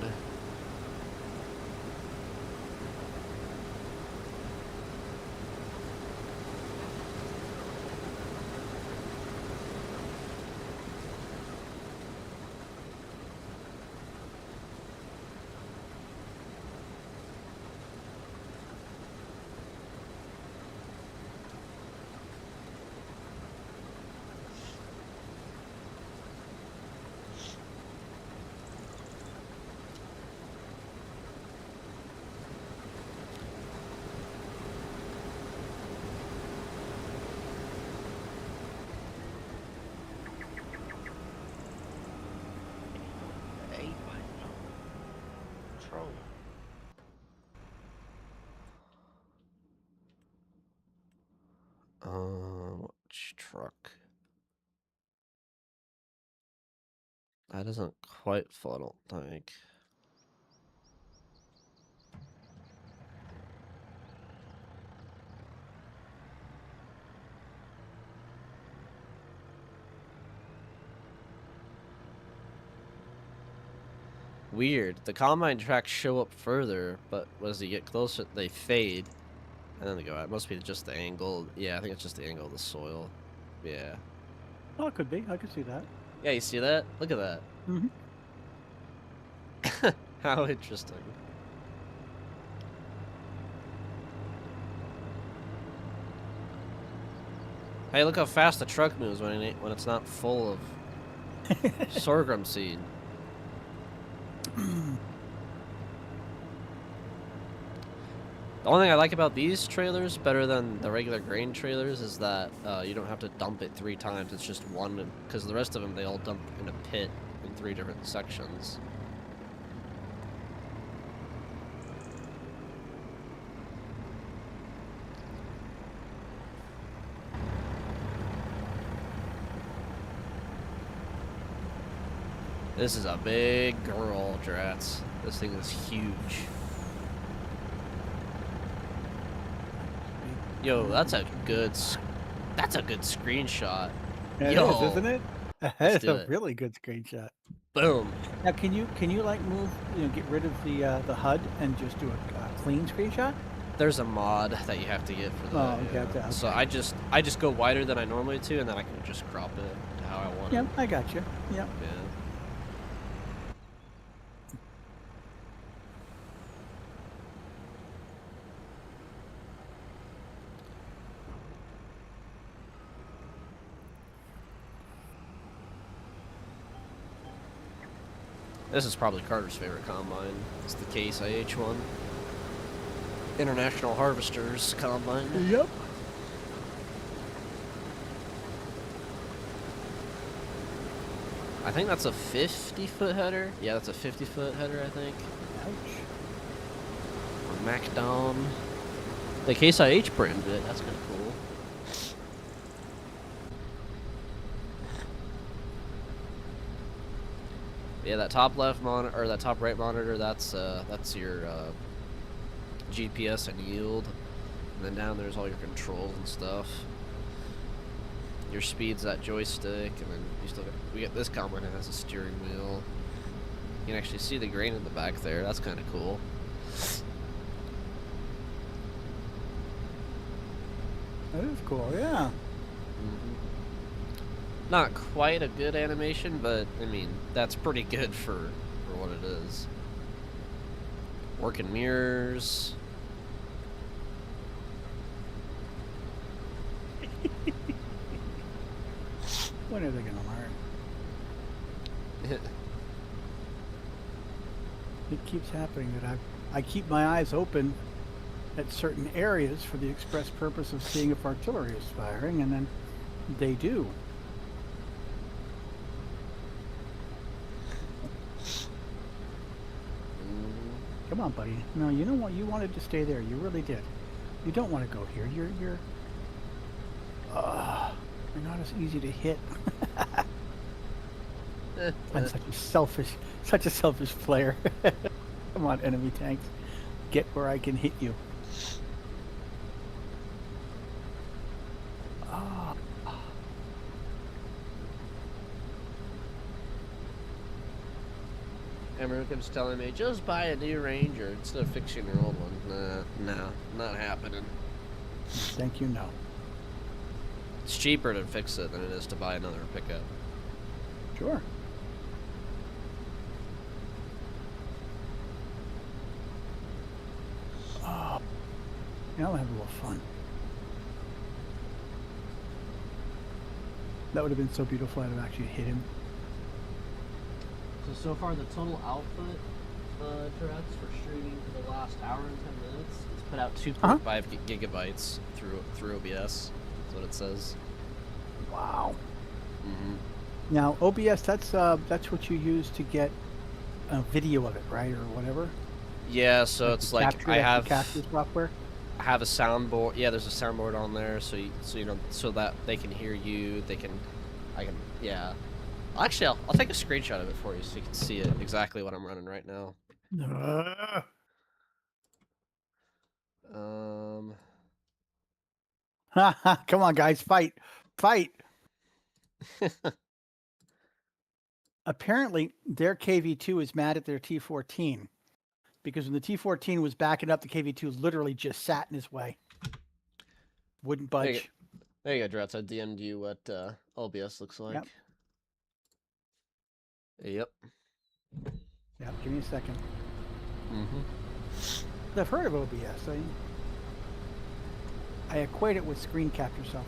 control. Which truck? That isn't quite full, I don't think. Weird. The combine tracks show up further, but as you get closer, they fade. And then they go out. It must be just the angle. Yeah, I think it's just the angle of the soil. Yeah. Oh, it could be. I could see that. Yeah, you see that? Look at that. Mm-hmm. How interesting. Hey, look how fast the truck moves when it's not full of sorghum seed. The only thing I like about these trailers, better than the regular grain trailers, is that you don't have to dump it 3 times. It's just one, because the rest of them, they all dump in a pit in 3 different sections. This is a big girl, Drats. This thing is huge. Yo, that's a good screenshot. It Yo, is, isn't it? let's That's do a it. really good screenshot. Boom. Now, can you like move, get rid of the HUD and just do a clean screenshot? There's a mod that you have to get for that. Oh, okay, okay. So I just go wider than I normally do, and then I can just crop it to how I want Yep, it. I got you. Yep. Yeah. This is probably Carter's favorite combine. It's the Case IH one. International Harvesters combine. Yep. I think that's a 50-foot header. Yeah, that's a 50-foot header, I think. Ouch. Or MacDon. The Case IH branded it. That's kind of cool. Yeah, that top left monitor or that top right monitor. That's your GPS and yield. And then down there's all your controls and stuff. Your speed's that joystick, and then we get this combine that has a steering wheel. You can actually see the grain in the back there. That's kind of cool. That is cool, yeah. Not quite a good animation, but I mean that's pretty good for what it is. Working mirrors. When are they gonna learn? It keeps happening that I keep my eyes open at certain areas for the express purpose of seeing if artillery is firing, and then they do. Come on, buddy. No, you know what? You wanted to stay there. You really did. You don't want to go here. You're not as easy to hit. I'm such a selfish player. Come on, enemy tanks. Get where I can hit you. Oh. Emmerich keeps telling me, just buy a new Ranger instead of fixing your old one. Nah, not happening. Thank you, no. It's cheaper to fix it than it is to buy another pickup. Sure. Oh. Now we'll have a little fun. That would have been so beautiful I'd have actually hit him. So far the total output, Tourette's for streaming for the last hour and 10 minutes, it's put out 2.5 gigabytes through OBS. That's what it says. Wow. Mm-hmm. Now OBS, that's what you use to get a video of it, right, or whatever. Yeah, so Like it's the like capture, I that's the have capture software. a soundboard. Yeah, there's a soundboard on there, so you know, so that they can hear you. Yeah. Actually, I'll take a screenshot of it for you so you can see it exactly what I'm running right now. Come on, guys, fight, fight. Apparently, their KV2 is mad at their T14 because when the T14 was backing up, the KV2 literally just sat in his way, wouldn't There you go. budge. There you go, Dratz. I DM'd you what OBS looks like. Yep. Yep. Yeah, give me a second. Mm-hmm. I've heard of OBS. I equate it with screen capture software.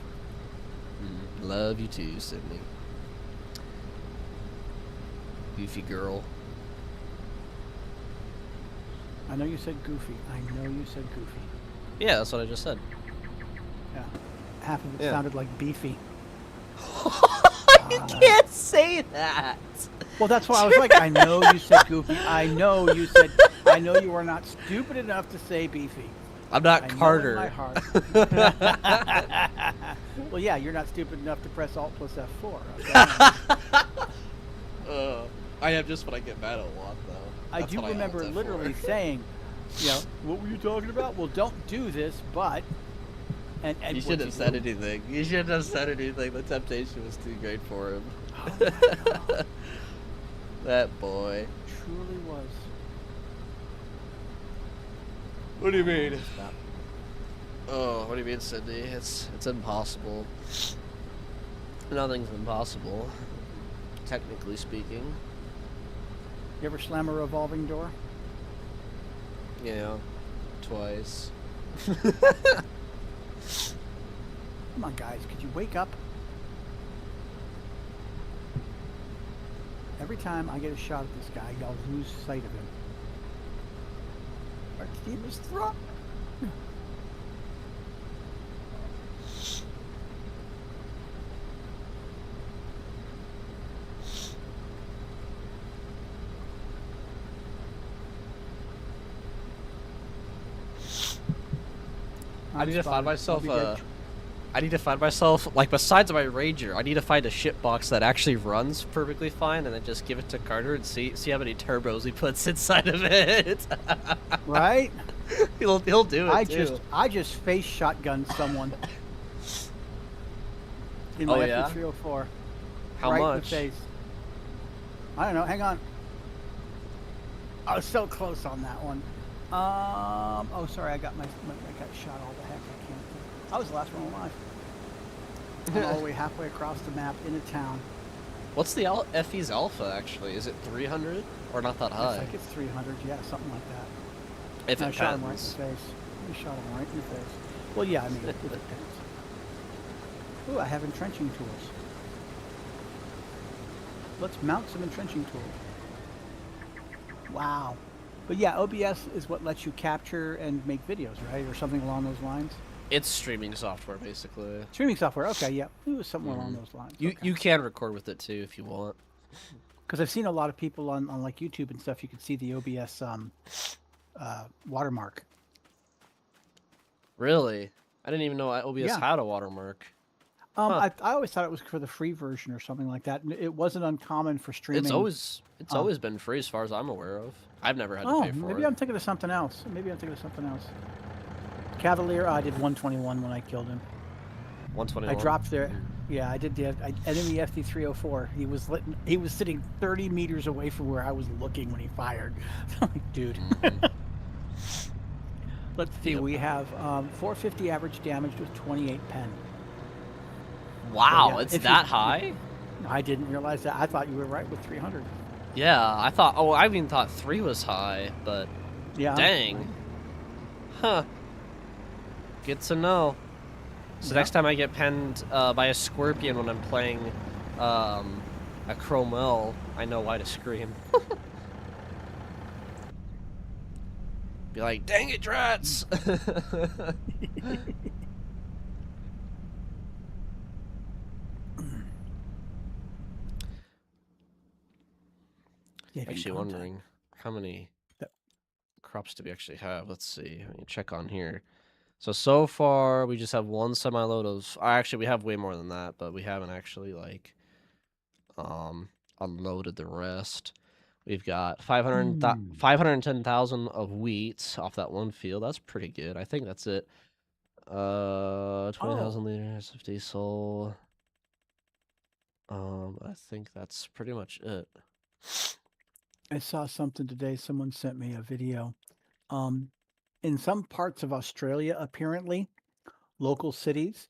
Love you too, Sydney. Goofy girl. I know you said goofy. I know you said goofy. Yeah, that's what I just said. Yeah. Half of it Yeah. sounded like beefy. You can't say that. Well, that's why I was like, I know you said goofy. I know you said. I know you are not stupid enough to say beefy. I'm not I know in Carter. my heart. Well, yeah, you're not stupid enough to press Alt plus F4. Okay? I am just when I get mad a lot, though. I do remember literally saying, you know, what were you talking about? Well, don't do this, but. And You what'd shouldn't have said do? anything. You shouldn't have said anything. The temptation was too great for him. Oh, That boy. truly was. What do you mean? Stop. Oh, what do you mean, Sydney? It's impossible. Nothing's impossible, technically speaking. You ever slam a revolving door? Yeah, twice. Come on, guys, could you wake up? Every time I get a shot at this guy, y'all lose sight of him. Our team is throwing. I need to find myself I need to find myself, like, besides my Ranger, I need to find a shitbox that actually runs perfectly fine and then just give it to Carter and see how many turbos he puts inside of it. Right? he'll do it too. I just face shotgunned someone in my Oh, yeah? FP304. How right much? in the face. I don't know. Hang on. I was so close on that one. Oh, sorry. I got shot all the heck. I can't. I was the last one alive. I'm all the way halfway across the map in a town. What's the FE's alpha actually? Is it 300 or not that I high? think it's 300. Yeah, something like that. If And I it shot him right in the depends. face. I shot him right in the face. Well, yeah. I mean, it depends. Ooh, I have entrenching tools. Let's mount some entrenching tools. Wow. But yeah, OBS is what lets you capture and make videos, right? Or something along those lines. It's streaming software basically. Streaming software. Okay, yeah. It was somewhere along those lines. You can record with it too if you want. Because I've seen a lot of people on like YouTube and stuff, you can see the OBS watermark. Really? I didn't even know OBS Yeah. had a watermark. Huh. I always thought it was for the free version or something like that. It wasn't uncommon for streaming. It's always been free as far as I'm aware of. I've never had to Oh, pay for maybe it. I'm thinking of something else. Cavalier, I did 121 when I killed him. 121. I dropped there. Yeah, I did the enemy FD304. He was sitting 30 meters away from where I was looking when he fired. I'm like, dude. Let's see. Yep. We have 450 average damage with 28 pen. Wow, yeah, it's if you- that high? I didn't realize that. I thought you were right with 300. Yeah, I thought. Oh, I even thought 3 was high, but Yeah. dang. Huh. Good to know. So Yeah. next time I get penned by a scorpion when I'm playing a Chromel, I know why to scream. Be like, dang it, Drats! Yeah, if you Actually contact- wondering how many That- crops do we actually have? Let's see. Let me check on here. So far we just have one semi-load of. Actually, we have way more than that, but we haven't actually like um unloaded the rest. We've got 510,000 of wheat off that one field. That's pretty good. I think that's it. 20,000 liters of diesel. I think that's pretty much it. I saw something today. Someone sent me a video. In some parts of Australia, apparently, local cities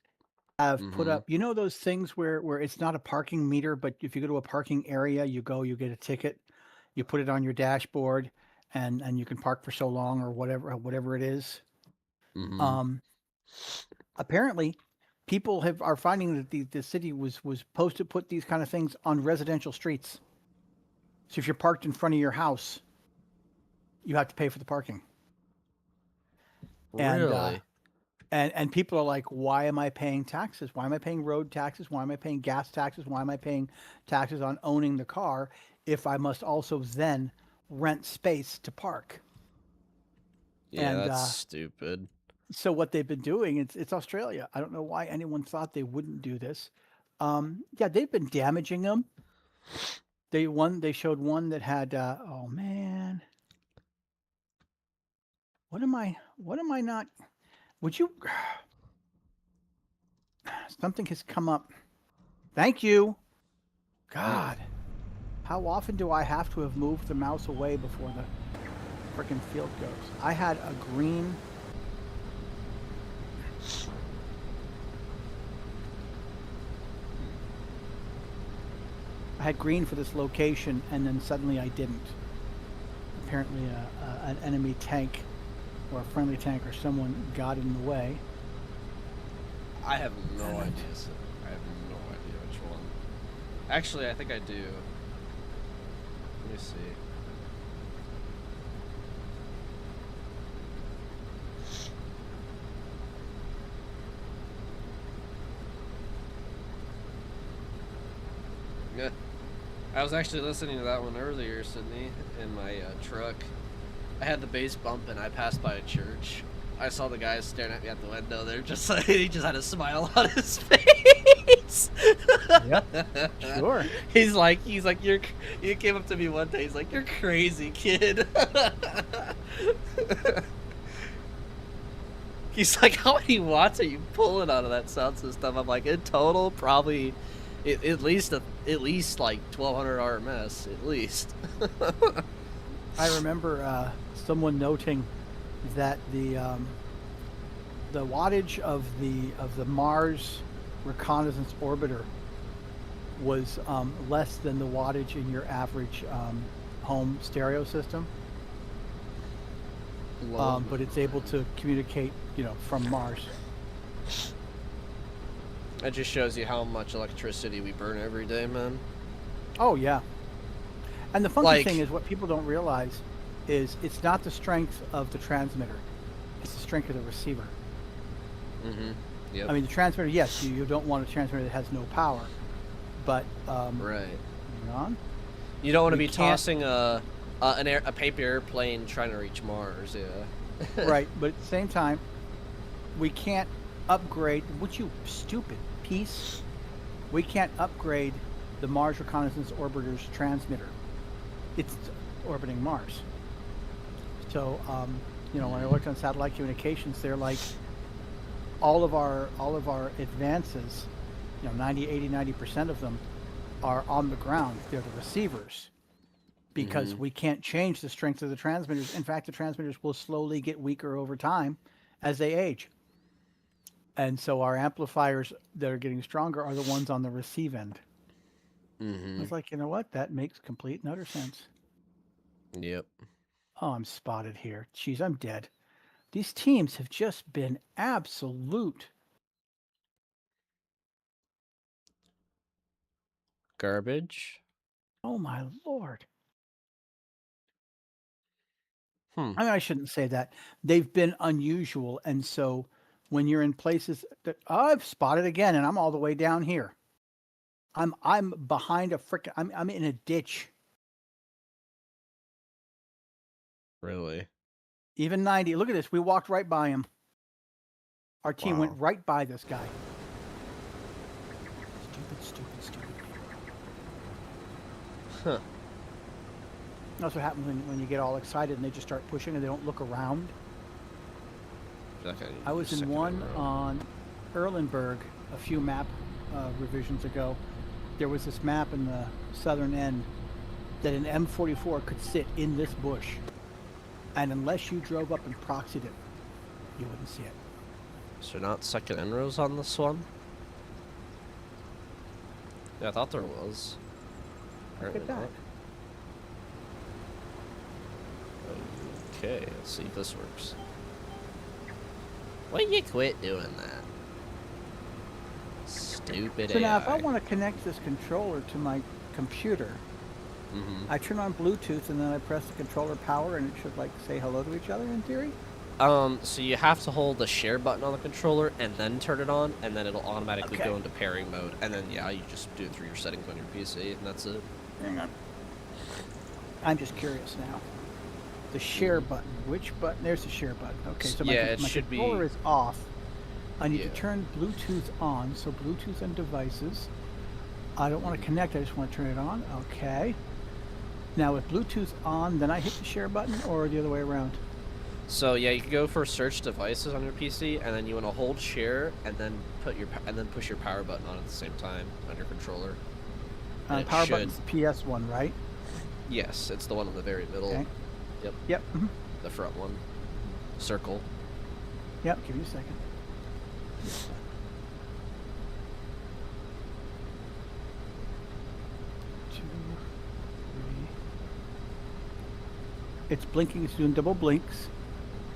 have put up, you know, those things where it's not a parking meter, but if you go to a parking area, you get a ticket, you put it on your dashboard, and you can park for so long or whatever it is. Mhm. Apparently, people are finding that the city was supposed to put these kind of things on residential streets. So if you're parked in front of your house, you have to pay for the parking. And Really? and people are like, why am I paying taxes? Why am I paying road taxes? Why am I paying gas taxes? Why am I paying taxes on owning the car if I must also then rent space to park? Yeah, And that's stupid. so what they've been doing, it's Australia. I don't know why anyone thought they wouldn't do this. Yeah, they've been damaging them. They showed one that had oh man. What am I not would you something has come up. Thank you. God. How often do I have to have moved the mouse away before the frickin' field goes? I had a green. I had green for this location, and then suddenly I didn't. Apparently, an enemy tank or a friendly tank or someone got in the way. I have no idea. So I have no idea which one. Actually, I think I do. Let me see. Yeah. I was actually listening to that one earlier, Sydney, in my truck. I had the bass bump and I passed by a church. I saw the guy staring at me at the window. They're just like, he just had a smile on his face. Yep, sure. He's like, you came up to me one day. He's like, you're crazy, kid. He's like, how many watts are you pulling out of that sound system? I'm like, in total, probably at least like 1200 RMS, at least. I remember someone noting that the wattage of the Mars Reconnaissance Orbiter was less than the wattage in your average home stereo system. But it's able to communicate, you know, from Mars. That just shows you how much electricity we burn every day, man. Oh yeah. And the funky Like- thing is, what people don't realize is it's not the strength of the transmitter; it's the strength of the receiver. Mm-hmm. Yep. I mean, the transmitter, yes, you don't want a transmitter that has no power, but right. hang on. You don't want to We be can't- tossing a paper airplane trying to reach Mars, yeah. Right, but at the same time, we can't upgrade. What, you stupid piece? We can't upgrade the Mars Reconnaissance Orbiter's transmitter. It's orbiting Mars. So, you know, when I looked on satellite communications, they're like all of our advances, you know, 90, 80, 90% of them are on the ground. They're the receivers. Because we can't change the strength of the transmitters. In fact, the transmitters will slowly get weaker over time as they age. And so our amplifiers that are getting stronger are the ones on the receive end. I was like, you know what? That makes complete and utter sense. Yep. Oh, I'm spotted here. Jeez, I'm dead. These teams have just been absolute. Garbage. Oh, my Lord. Hmm. I mean, I shouldn't say that. They've been unusual. And so when you're in places that I've spotted again, and I'm all the way down here. I'm behind a frickin' I'm in a ditch. Really? Even 90. Look at this. We walked right by him. Our team Wow. went right by this guy. Stupid. Huh. That's what happens when you get all excited and they just start pushing and they don't look around. I was in one on Erlenberg a few map revisions ago. There was this map in the southern end that an M44 could sit in this bush. And unless you drove up and proxied it, you wouldn't see it. So not second inrows on this one? Yeah, I thought there was. Look at Apparently that. not. Okay, let's see if this works. Why you quit doing that? Stupid So AI. now if I want to connect this controller to my computer, I turn on Bluetooth and then I press the controller power and it should like say hello to each other in theory? So you have to hold the share button on the controller and then turn it on, and then it'll automatically Okay. go into pairing mode. And then, yeah, you just do it through your settings on your PC, and that's it. Hang on. I'm just curious now. The share button. Which button? There's the share button. Okay, so Yeah, it my should be- controller is off. I need Yeah. to turn Bluetooth on. So Bluetooth and devices. I don't want to connect. I just want to turn it on. Okay. Now with Bluetooth on, then I hit the share button, or the other way around. So yeah, you can go for search devices on your PC, and then you want to hold share, and then push your power button on at the same time on your controller. And it Power should- button's the PS one, right? Yes, it's the one in the very middle. Okay. Yep, Yep. the front one. Circle. Yep. Give me a second. Two, three. It's blinking. It's doing double blinks.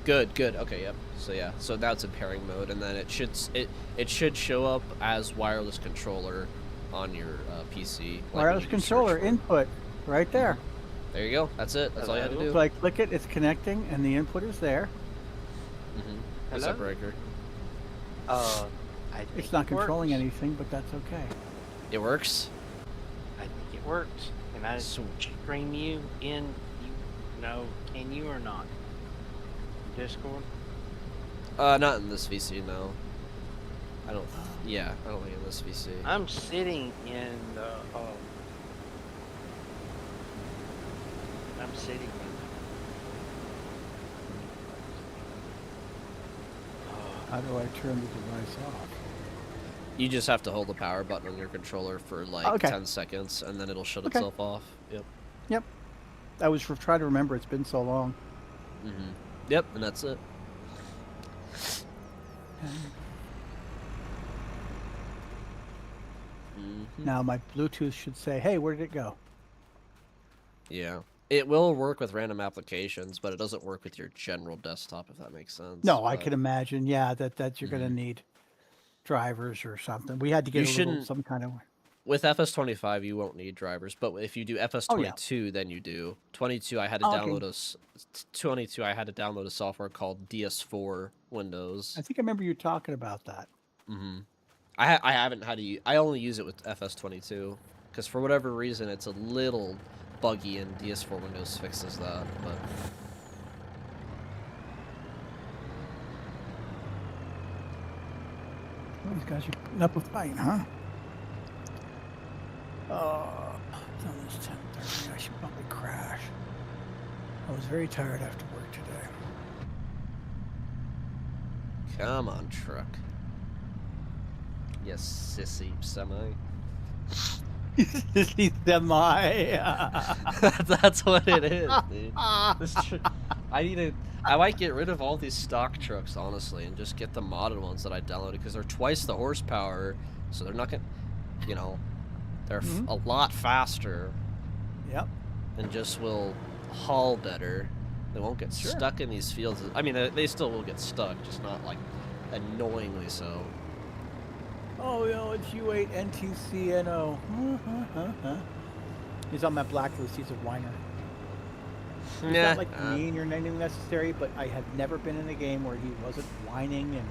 Good. Okay, yep. So yeah, so now it's in pairing mode, and then it should show up as wireless controller on your PC. like when Wireless you do search controller for it. input right there. There you go. That's it. That's all you had to do. So I click it. It's connecting, and the input is there. What's Hello? up, Breaker? I think It's not it works. controlling anything, but that's okay. It works. I think it works. Can I stream you in? Can you or not? Discord. Not in this VC, no. I don't. Yeah, I don't think in this VC. I'm sitting in the. I'm sitting. How do I turn the device off? You just have to hold the power button on your controller for like Okay. 10 seconds, and then it'll shut Okay. itself off. Yep. Yep. I was trying to remember. It's been so long. Yep, and that's it. Now my Bluetooth should say, "Hey, where did it go?" Yeah. It will work with random applications, but it doesn't work with your general desktop, if that makes sense. No, I But can imagine. Yeah, that you're gonna need drivers or something. We had to get You a little, shouldn't- some kind of. With FS25, you won't need drivers, but if you do FS22, then you do. 22, I had to Oh, okay. download 22, I had to download a software called DS4 Windows. I think I remember you talking about that. I haven't had to. I only use it with FS22 because for whatever reason it's a little buggy, and DS4 Windows fixes that. But Well, these guys are putting up a fight, huh? Oh, it's almost 10:30. I should probably crash. I was very tired after work today. come on, truck. Yes, sissy semi. He's semi. That's what it is, dude. I might get rid of all these stock trucks, honestly, and just get the modded ones that I downloaded because they're twice the horsepower, so they're not gonna, they're a lot faster Yep. and just will haul better. They won't get Sure. stuck in these fields. I mean, they still will get stuck, just not like annoyingly so. Oh, it's U8 NTCNO. He's on my blacklist. He's a whiner. He's not like mean or anything necessary, but I have never been in a game where he wasn't whining and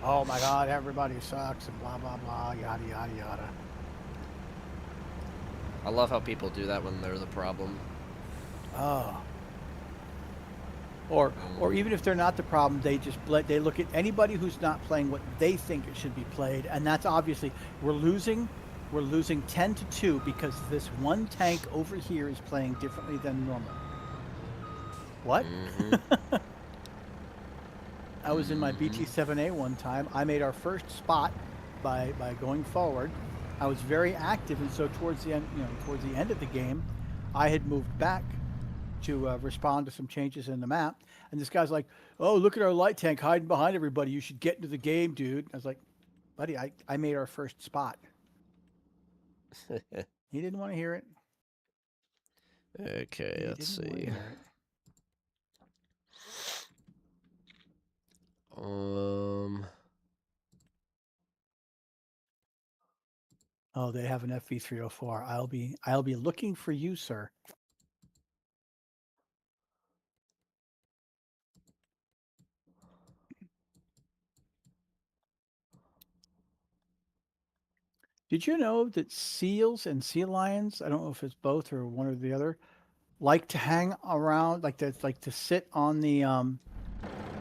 oh my god, everybody sucks and blah blah blah, yada yada yada. I love how people do that when they're the problem. Oh. or even if they're not the problem, they just they look at anybody who's not playing what they think it should be played, and that's obviously we're losing 10-2 because this one tank over here is playing differently than normal. What? Mhm. I was in my BT7A one time. I made our first spot by going forward. I was very active, and so towards the end of the game, I had moved back to respond to some changes in the map. And this guy's like, "Oh, look at our light tank hiding behind everybody. You should get into the game, dude." I was like, "Buddy, I made our first spot." He didn't want to hear it. Okay, He let's didn't want to see. hear it. Oh, they have an FV304. I'll be looking for you, sir. Did you know that seals and sea lions, I don't know if it's both or one or the other, like to hang around, like to sit on the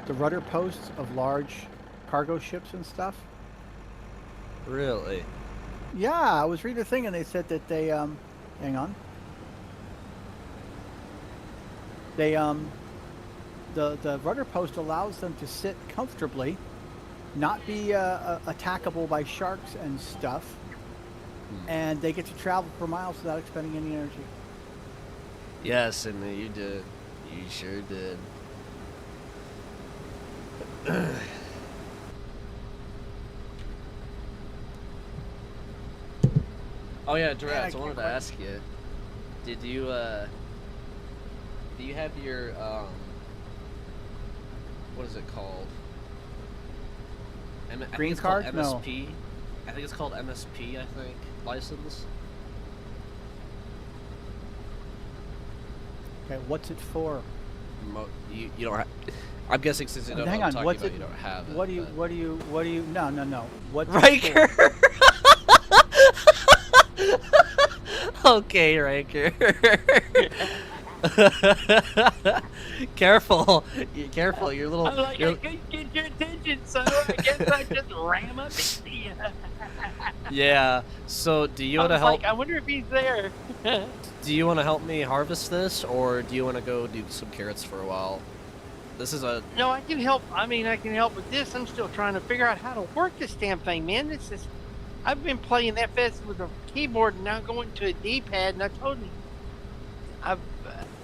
rudder posts of large cargo ships and stuff? Really? Yeah, I was reading a thing and they said that they hang on. They the rudder post allows them to sit comfortably, not be attackable by sharks and stuff, and they get to travel for miles without expending any energy. Yes, and you did. You sure did. Oh yeah, Durats, I wanted to ask you, did you do you have your what is it called? Green card? MSP. I think it's called MSP. I think license. Okay, what's it for? You don't have. I'm guessing since you don't know Hang what I'm on, talking what's about, it? you don't have it. What do you? No. What's Riker. Okay, Riker. Careful, careful. Your little. I'm like, I couldn't get your attention, so I guess I just ram up into you. Yeah. So, do you want to I was help? like, I wonder if he's there. Do you want to help me harvest this, or do you want to go do some carrots for a while? This is a. No, I can help. I mean, I can help with this. I'm still trying to figure out how to work this damn thing, man. This is. I've been playing that fast with a keyboard and now going to a D-pad, and I told you.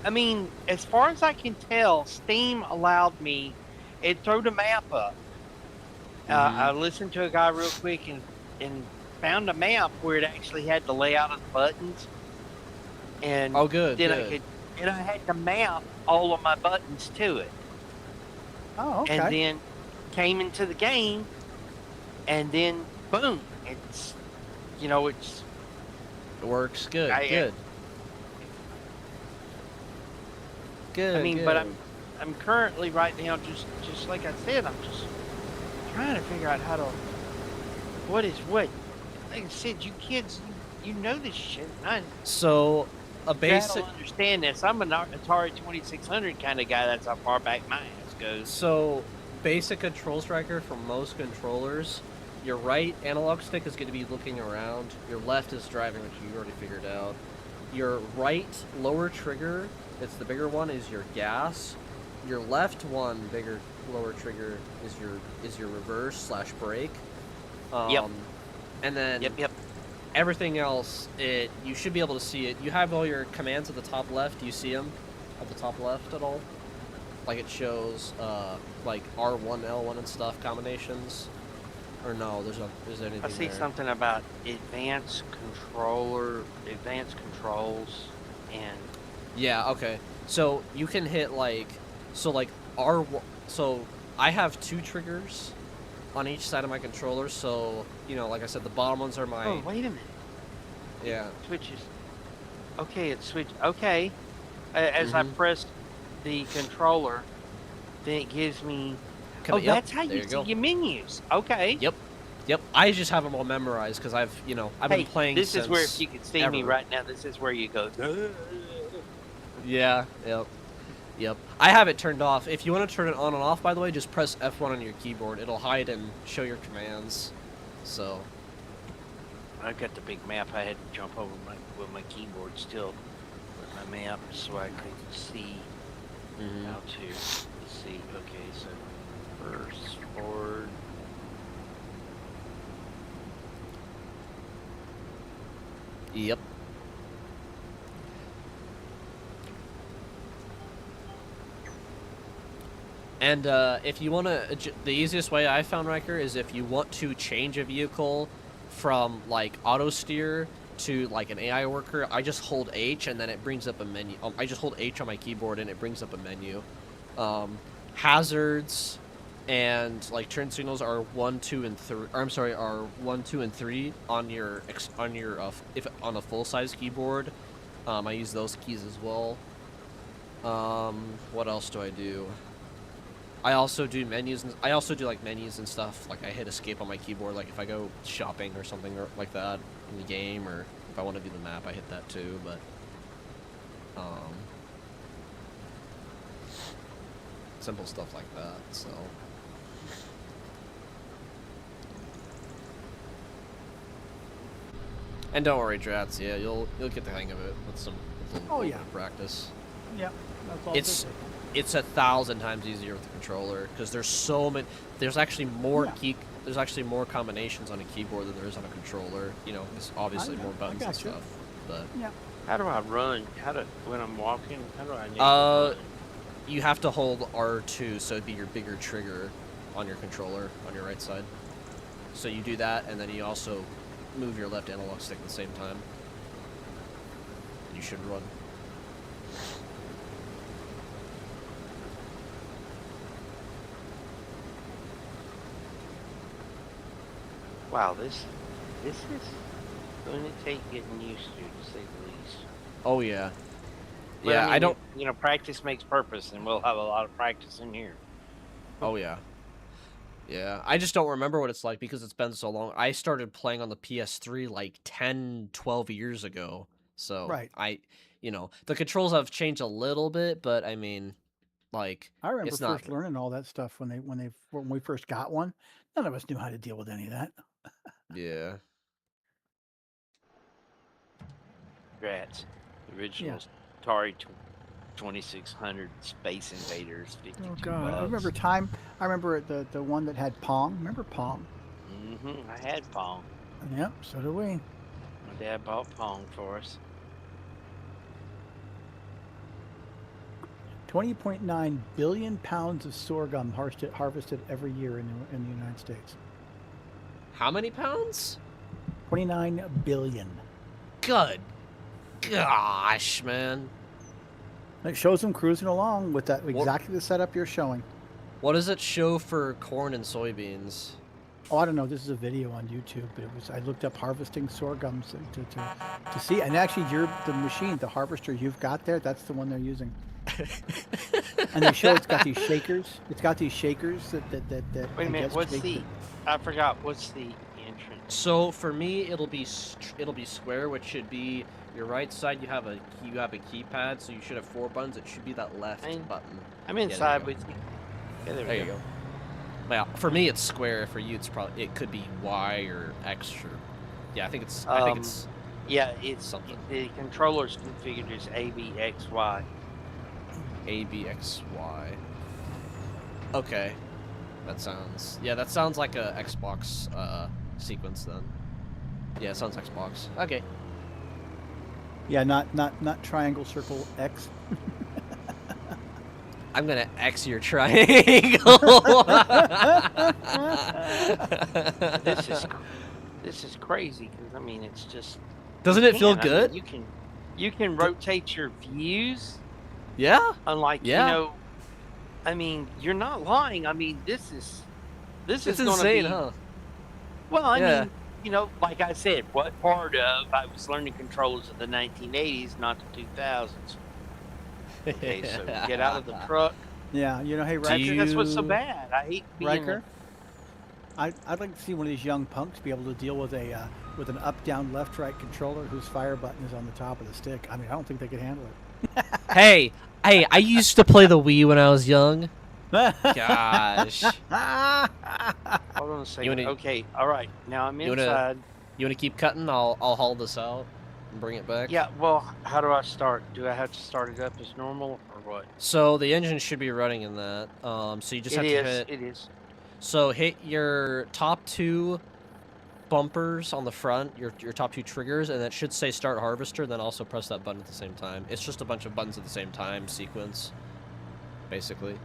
I mean, as far as I can tell, Steam allowed me. It threw the map up. I listened to a guy real quick and found a map where it actually had the layout of the buttons. And Oh, good. then Good. I had to map all of my buttons to it. Oh, okay. And then came into the game, and then boom, it's It works. Good. I- Good. Good. I mean, good. but I'm currently right now just like I said, I'm just trying to figure out how to what is what. Like I said, you kids, you know this shit. So, a I basic. don't understand this. I'm an Atari 2600 kind of guy. That's how far back my ass goes. So, basic control striker for most controllers. Your right analog stick is going to be looking around. Your left is driving, which you already figured out. Your right lower trigger, it's the bigger one, is your gas. Your left one, bigger lower trigger, is your reverse / brake. Yep. And then Yep. everything else, you should be able to see it. You have all your commands at the top left. Do you see them at the top left at all? Like it shows like R1, L1 and stuff combinations. Or no, there's anything I see there. something about advanced controls, and Yeah, okay. So you can hit like R1. So I have 2 triggers on each side of my controller. So like I said, the bottom ones are my. oh, wait a minute. Yeah. Switches. Okay, it switched. Okay, as I Mhm. press the controller, then it gives me. Come- Oh, yep, that's how there you you see go. your menus. Okay. Yep. I just have them all memorized because I've Hey, been playing. this is where, if since you can see me ever. right now, this is where you go. Yeah. Yep. Yep. I have it turned off. If you want to turn it on and off, by the way, just press F1 on your keyboard. It'll hide and show your commands. So. I got the big map. I had to jump over with my keyboard still with my map so I could see how to. Let's see. Okay, so first forward. Yep. And if you want to, the easiest way I found, Riker, is if you want to change a vehicle from like auto steer to like an AI worker, I just hold H and then it brings up a menu. I just hold H on my keyboard and it brings up a menu. Hazards and like turn signals are 1, 2, and 3. Or I'm sorry, are 1, 2, and 3 on your if on a full size keyboard. I use those keys as well. What else do I do? I also do menus, and I also do like menus and stuff. Like I hit escape on my keyboard. Like if I go shopping or something like that in the game, or if I want to do the map, I hit that too. But simple stuff like that. So. And don't worry, Drats. Yeah, you'll get the hang of it with some little bit of practice. Yep. That's all It's 1,000 times easier with the controller because there's so many. There's actually more There's actually more combinations on a keyboard than there is on a controller. You know, there's obviously more buttons and stuff. But how do I run? When I'm walking? How do I? Need to run? You have to hold R2, so it'd be your bigger trigger on your controller on your right side. So you do that, and then you also move your left analog stick at the same time. You should run. Wow, this is going to take getting used to say the least. Oh yeah. But, yeah, I don't. You know, practice makes purpose, and we'll have a lot of practice in here. Oh yeah. Yeah, I just don't remember what it's like because it's been so long. I started playing on the PS3 like 10, 12 years ago. So the controls have changed a little bit, but I mean, like I remember it's first learning all that stuff when we first got one. None of us knew how to deal with any of that. Yeah. Congrats. Original Atari 2600 Space Invaders. 52 Oh god! bucks. I remember the one that had Pong. Remember Pong? I had Pong. Yep. So do we. My dad bought Pong for us. 20.9 billion pounds of sorghum harvested every year in the United States. How many pounds? 29 billion. Good gosh, man. It shows them cruising along with that exactly the setup you're showing. What does it show for corn and soybeans? Oh, I don't know. This is a video on YouTube, but I looked up harvesting sorghums to see. And actually, the machine, the harvester you've got there, that's the one they're using. And they show it's got these shakers. It's got these shakers that. Wait a minute. I forgot. What's the entrance? So for me, it'll be square, which should be your right side. You have a keypad, so you should have 4 buttons. It should be that left button. I'm inside with you. Yeah, there you go. Well, for me, it's square. For you, it could be Y or X or I think it's yeah, it's something. The controller's configured as ABXY. ABXY. Okay. That sounds like a Xbox sequence then. Yeah, it sounds Xbox. Okay. Yeah, not triangle, circle, X. I'm gonna X your triangle. This is crazy because I mean it's just. Doesn't it feel good? I mean, you can rotate your views. Yeah. Unlike I mean, you're not lying. I mean, this is insane, huh? Well, I mean, like I said, what part of I was learning controllers of the 1980s, not the 2000s. Okay, so get out of the truck. Yeah, hey, Riker. That's what's so bad. I hate being Riker. I'd like to see one of these young punks be able to deal with with an up, down, left, right controller whose fire button is on the top of the stick. I mean, I don't think they could handle it. Hey, I used to play the Wii when I was young. Gosh. Hold on a You second. wanna Okay, all right. Now I'm you wanna inside. you wanna keep cutting? I'll haul this out and bring it back. Yeah, well, how do I start? Do I have to start it up as normal or what? So the engine should be running in that. So you just have to hit. It is. So hit your top 2 bumpers on the front, your top 2 triggers, and it should say start harvester. Then also press that button at the same time. It's just a bunch of buttons at the same time sequence, basically.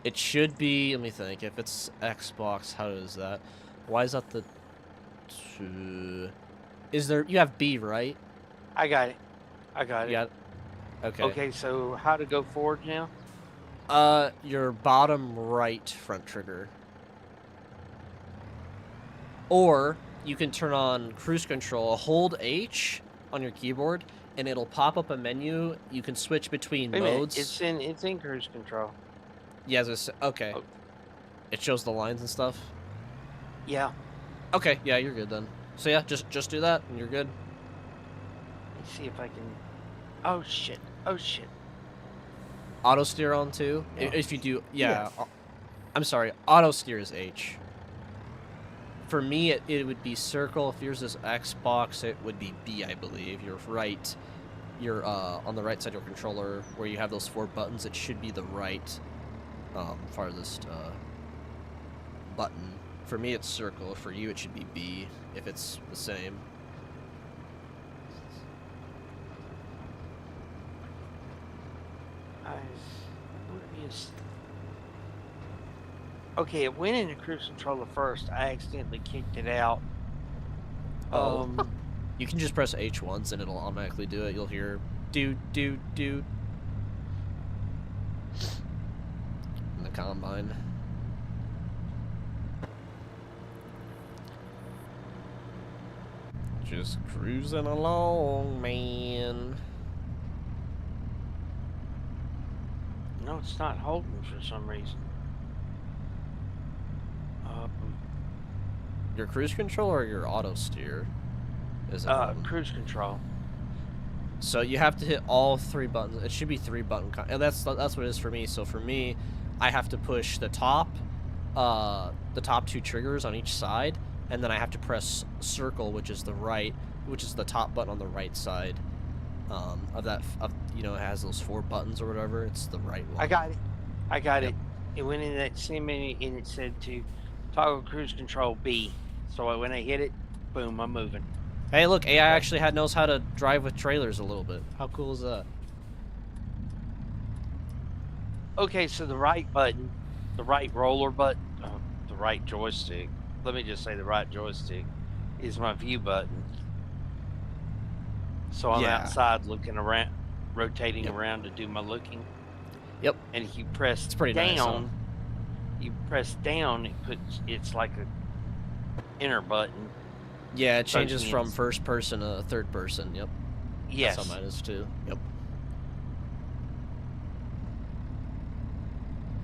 It should be. Let me think. If it's Xbox, how is that? Why is that the? Is there? You have B, right? I got it. I got it. Yeah. Okay. Okay, so how to go forward now? Your bottom right front trigger. Or you can turn on cruise control. Hold H on your keyboard, and it'll pop up a menu. You can switch between Wait a minute, modes. it's in cruise control. Yeah, okay. Oh. It shows the lines and stuff. Yeah. Okay, yeah, you're good then. So yeah, just do that, and you're good. Let's see if I can. Oh shit! Oh shit! Auto steer on too. Yeah. If you do, yeah. Yeah. I'm sorry. Auto steer is H. For me, it would be circle. If yours is Xbox, it would be B, I believe. You're right. You're on the right side of your controller where you have those 4 buttons. It should be the right farthest button. For me, it's circle. For you, it should be B if it's the same. Okay, it went into cruise controller first. I accidentally kicked it out. Oh. You can just press H once and it'll automatically do it. You'll hear do in the combine. Just cruising along, man. No, it's not holding for some reason. Your cruise control or your auto steer? Is it cruise control. So you have to hit all 3 buttons. It should be 3 button. And that's what it is for me. So for me, I have to push the top 2 triggers on each side, and then I have to press circle, which is the top button on the right side. It has those 4 buttons or whatever. It's the right one. I got it. It went in that same menu and it said to toggle cruise control B. So when I hit it, boom, I'm moving. Hey, look, AI actually knows how to drive with trailers a little bit. How cool is that? Okay, so the right button, the right roller button, the right joystick. Let me just say the right joystick is my view button. So I'm Yeah. outside looking around, rotating around to do my looking. Yep. And if you press It's pretty down, nice, huh? you press down, it's like a enter button. Yeah, it changes Starts me from in- first person to third person. Yep. Yes. That's how mine is too. Yep.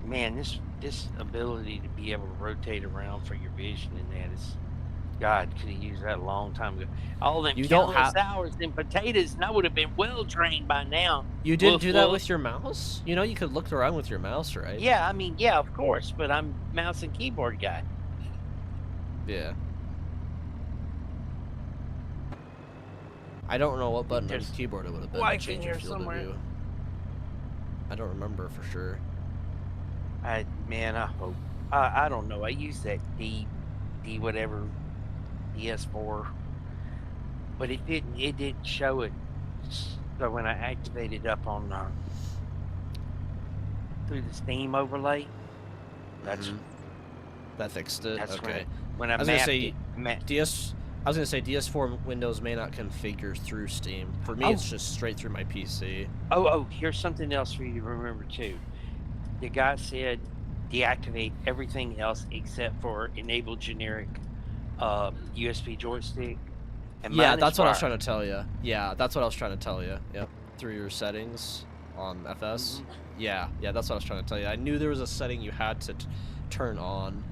Man, this ability to be able to rotate around for your vision in that is, God, could have used that a long time ago. All them You don't countless have- hours in potatoes, and I would have been well trained by now. You didn't Woof, do that woof. with your mouse? You know, you could look around with your mouse, right? Yeah, I mean, yeah, of course, but I'm mouse and keyboard guy. Yeah. I don't know what button on There's the keyboard it would have been wife to change in your here field somewhere. of view. I don't remember for sure. I hope. I don't know. I use that D whatever, DS4, but it didn't show it. So when I activated up on through the Steam overlay, that's Mhm. That fixed it. that's Okay. when I was gonna mapped say, it. I was gonna say DS4 Windows may not configure through Steam. For me, it's just straight through my PC. Oh, here's something else for you to remember too. The guy said deactivate everything else except for enable generic USB joystick. And Yeah, mine is that's what I was wired. trying to tell you. Yeah, that's what I was trying to tell you. Yep, through your settings on FS. Yeah, that's what I was trying to tell you. I knew there was a setting you had to turn on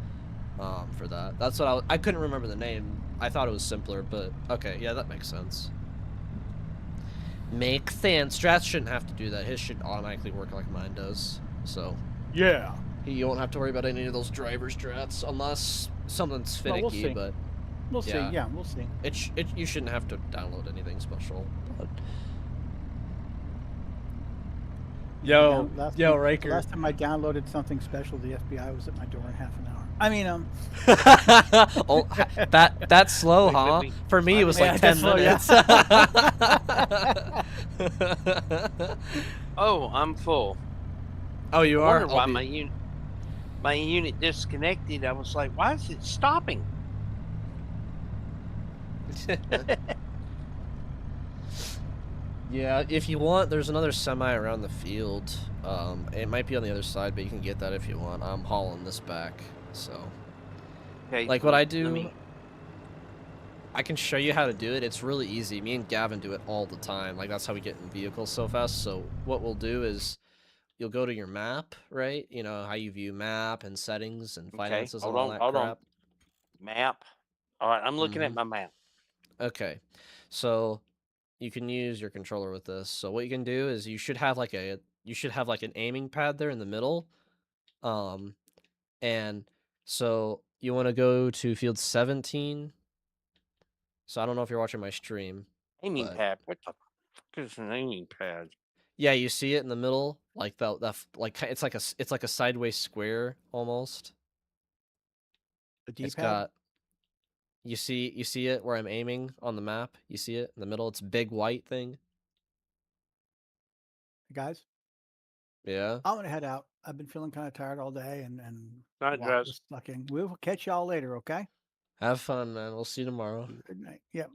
for that. That's what I couldn't remember the name I thought it was simpler, but okay, yeah, that makes sense. Makes sense. Strats shouldn't have to do that. His should automatically work like mine does. So Yeah. you won't have to worry about any of those driver strats unless something's Well, finicky. we'll see. But We'll see. Yeah. Yeah, we'll see. you shouldn't have to download anything special. But... Yo, Riker. Last time I downloaded something special, the FBI was at my door in half an hour. I mean, Oh, that's slow, Wait, huh? wait. For me, it was Yeah, like that's 10 slow, minutes. Oh, I'm full. Oh, you I are? wonder why my unit disconnected. I was like, why is it stopping? Yeah, if you want, there's another semi around the field. It might be on the other side, but you can get that if you want. I'm hauling this back, so. Okay, Like what I let do, me- I can show you how to do it. It's really easy. Me and Gavin do it all the time. Like that's how we get in vehicles so fast. So what we'll do is you'll go to your map, right? You know how you view map and settings and finances and all that hold crap. on. Map. All right, I'm looking at Mhm. my map. Okay, so you can use your controller with this. So what you can do is you should have like an aiming pad there in the middle. And so you want to go to field 17. So I don't know if you're watching my stream. Aiming But- pad. What the fuck is an aiming pad? Yeah, you see it in the middle, like like it's like a sideways square almost. the It's D-pad. got you see it where I'm aiming on the map. You see it in the middle. It's a big white thing. Guys, Yeah. I'm gonna head out. I've been feeling kind of tired all day, and Night, Watt Dress. was sucking. We'll catch y'all later, okay? Have fun, man. We'll see you tomorrow. Good night. Yep.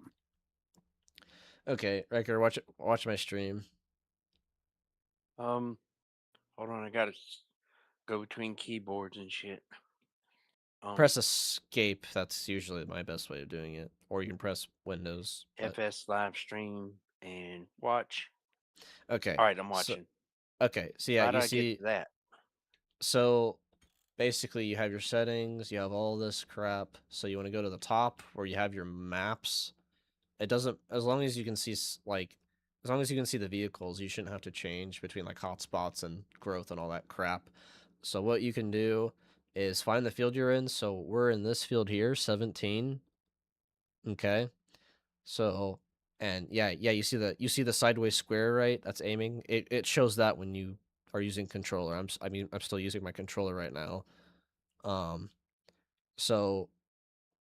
Okay, Riker, watch my stream. Hold on, I gotta go between keyboards and shit. Press escape. That's usually my best way of doing it. Or you can press Windows. but- FS live stream and watch. Okay. All right, I'm so- watching. Okay. So yeah, How do you I see. get to that? So basically you have your settings, you have all this crap. So you want to go to the top where you have your maps. It doesn't, as long as you can see as long as you can see the vehicles, you shouldn't have to change between like hotspots and growth and all that crap. So what you can do is find the field you're in. So we're in this field here, 17. Okay. So, and yeah, you see the sideways square, right? That's aiming. It shows that when you are using controller. I'm still using my controller right now. So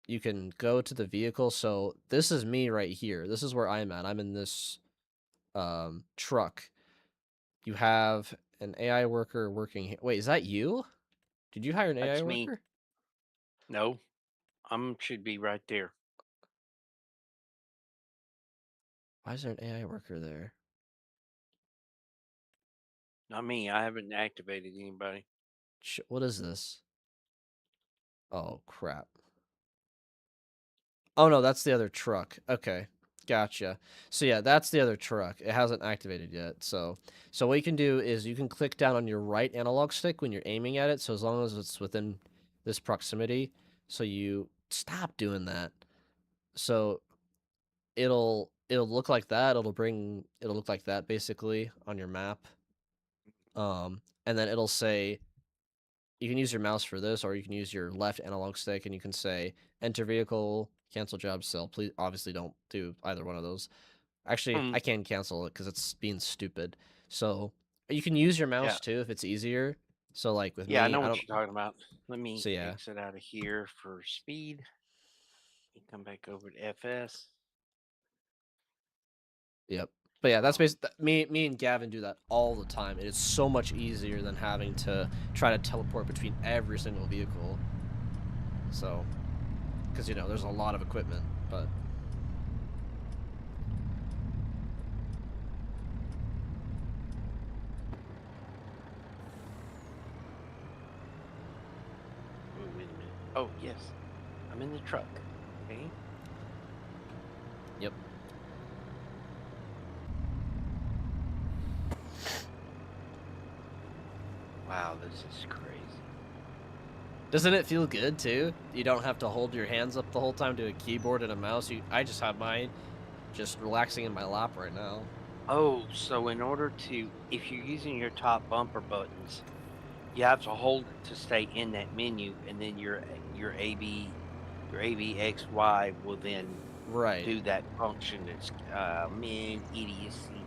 you can go to the vehicle. So this is me right here. This is where I'm at. I'm in this truck. You have an AI worker working here. Wait, is that you? Did you hire an That's AI me. worker? No, should be right there. Why is there an AI worker there? Not me. I haven't activated anybody. What is this? Oh, crap. Oh, no, that's the other truck. Okay, gotcha. So, yeah, that's the other truck. It hasn't activated yet. So what you can do is you can click down on your right analog stick when you're aiming at it. So as long as it's within this proximity. So you stop doing that. So it'll look like that. It'll look like that basically on your map. And then it'll say, you can use your mouse for this, or you can use your left analog stick, and you can say enter vehicle, cancel job sell. Please, obviously, don't do either one of those. Actually, I can cancel it because it's being stupid. So you can use your mouse too if it's easier. So like with me, I know what you're talking about. Let me So, yeah. exit out of here for speed. And come back over to FS. Yep. But yeah, that's basically me and Gavin do that all the time. It is so much easier than having to try to teleport between every single vehicle. So, because there's a lot of equipment, but Oh, wait a minute. Oh, yes. I'm in the truck. Okay. Yep. Wow, this is crazy. Doesn't it feel good too? You don't have to hold your hands up the whole time to a keyboard and a mouse. I just have mine just relaxing in my lap right now. Oh, so in order to, if you're using your top bumper buttons, you have to hold it to stay in that menu, and then your ABXY will then Right. do that function. That's man, idiocy.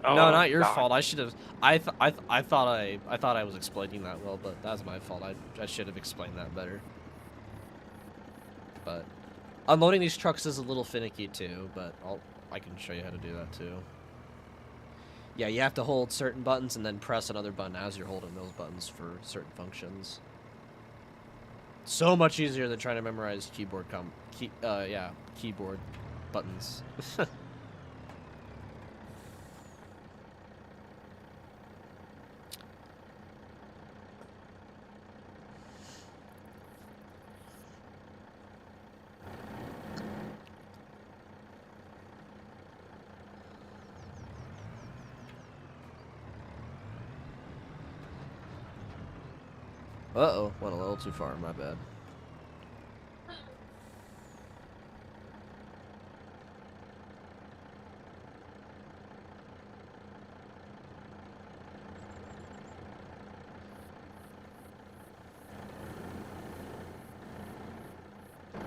No, Oh, not your God. fault. I should have. I thought I was explaining that well, but that's my fault. I should have explained that better. But unloading these trucks is a little finicky too. But I can show you how to do that too. Yeah, you have to hold certain buttons and then press another button as you're holding those buttons for certain functions. So much easier than trying to memorize keyboard buttons. Uh-oh, went a little too far, my bad.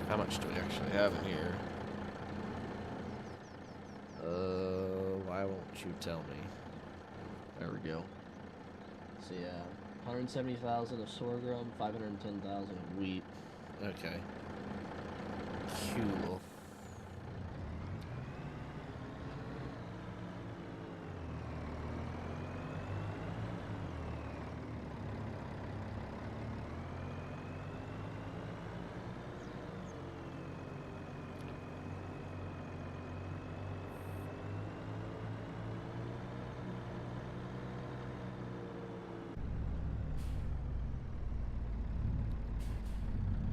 How much do we actually have in here? Why won't you tell me? There we go. So yeah, 170,000 of sorghum, 510,000 of wheat. Okay. Cool.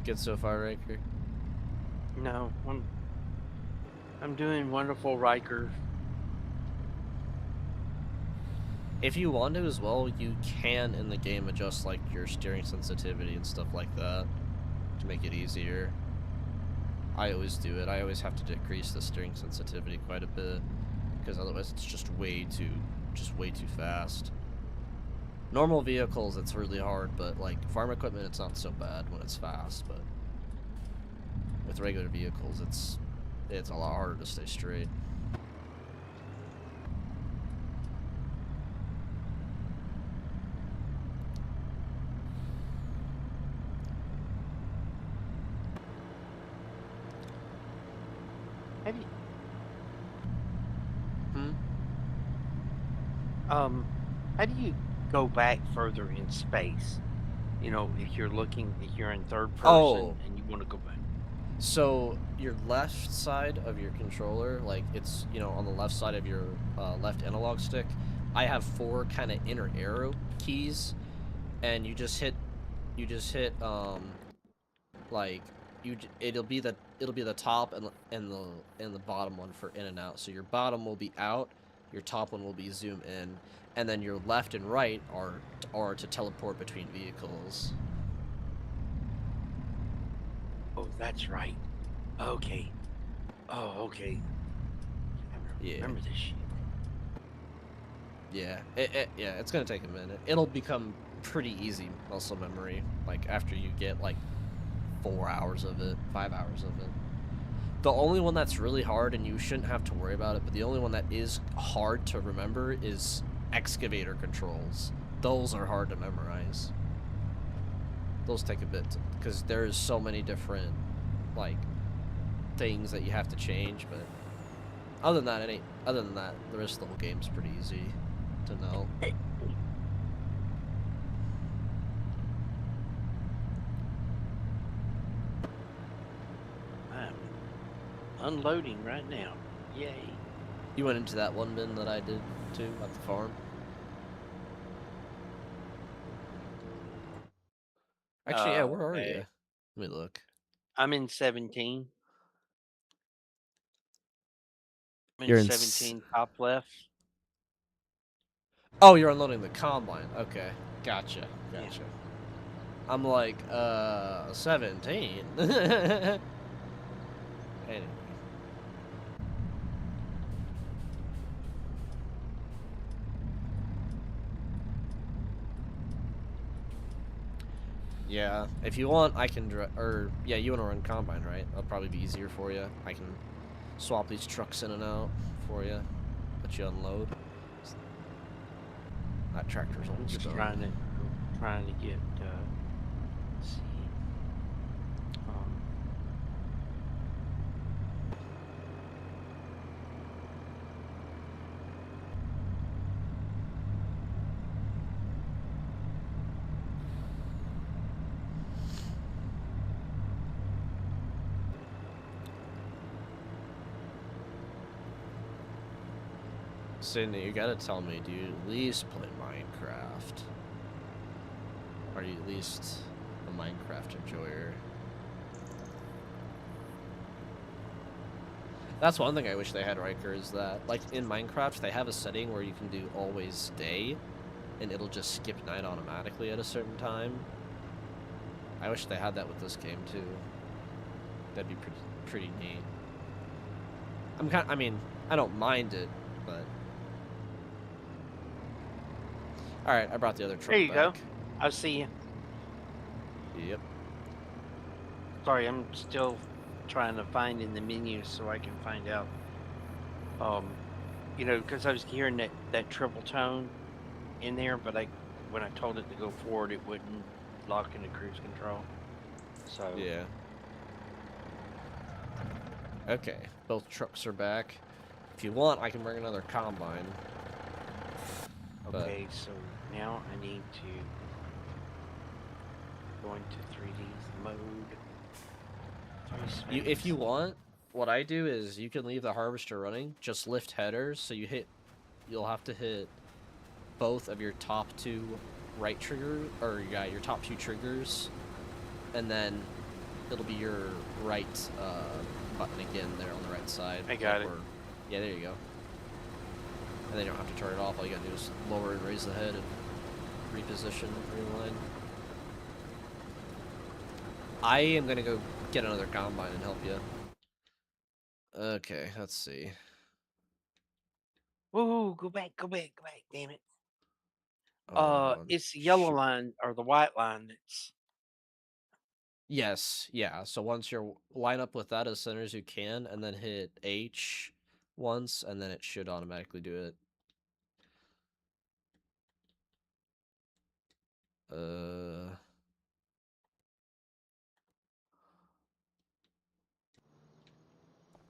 Good so far, Riker? No, I'm doing wonderful, Riker. If you want to as well, you can in the game adjust like your steering sensitivity and stuff like that to make it easier. I always do it. I always have to decrease the steering sensitivity quite a bit because otherwise it's just way too fast. Normal vehicles, it's really hard, but like farm equipment, it's not so bad when it's fast. But with regular vehicles, it's a lot harder to stay straight. Have you? How do you go back further in space? You know, if you're in third person and you want to go back. So your left side of your controller, like it's, you know, on the left side of your left analog stick, I have 4 kind of inner arrow keys, and you just hit like it'll be the top and the bottom one for in and out. So your bottom will be out, your top one will be zoom in, and then your left and right are to teleport between vehicles. Oh, that's right. Okay. Oh, okay. Yeah. Remember this shit. Yeah. It's gonna take a minute. It'll become pretty easy muscle memory, like after you get like 4 hours of it, 5 hours of it. The only one that's really hard, and you shouldn't have to worry about it, but the only one that is hard to remember is excavator controls. Those are hard to memorize. Those take a bit, because there's so many different, like, things that you have to change, but other than that, the rest of the whole game's pretty easy to know. I'm unloading right now. Yay. You went into that one bin that I did, too, at the farm? Actually, yeah, where are you? Let me look. I'm in 17. You're in 17 top left. Oh, you're unloading the combine. Okay, gotcha. Yeah. I'm like, 17. Anyway. Yeah, if you want, I can yeah, you want to run Combine, right? That'll probably be easier for you. I can swap these trucks in and out for you, let you unload. That tractor's I'm almost just done. trying to get, let's see. Sydney, you gotta tell me, do you at least play Minecraft? Are you at least a Minecraft enjoyer? That's one thing I wish they had, Riker, is that, like, in Minecraft, they have a setting where you can do always day, and it'll just skip night automatically at a certain time. I wish they had that with this game, too. That'd be pretty neat. I mean, I don't mind it, but... Alright, I brought the other truck There you back. go. I'll see you. Yep. Sorry, I'm still trying to find in the menu so I can find out. You know, because I was hearing that triple tone in there, but when I told it to go forward, it wouldn't lock into cruise control. So Yeah. Okay, both trucks are back. If you want, I can bring another Combine. okay, so now I need to go into 3D mode. If you want, what I do is you can leave the harvester running, just lift headers, so you'll have to hit both of your top two right trigger, or yeah, your top two triggers, and then it'll be your right button again there on the right side. I got it. Yeah, there you go. And then you don't have to turn it off. All you gotta do is lower and raise the head and reposition, realign. I am gonna go get another Combine and help you. Okay, let's see. Whoa, go back, damn it. Oh, It's the yellow shoot. line or the white line that's... Yes, yeah. So once you're line up with that as center as you can, and then hit H once, and then it should automatically do it.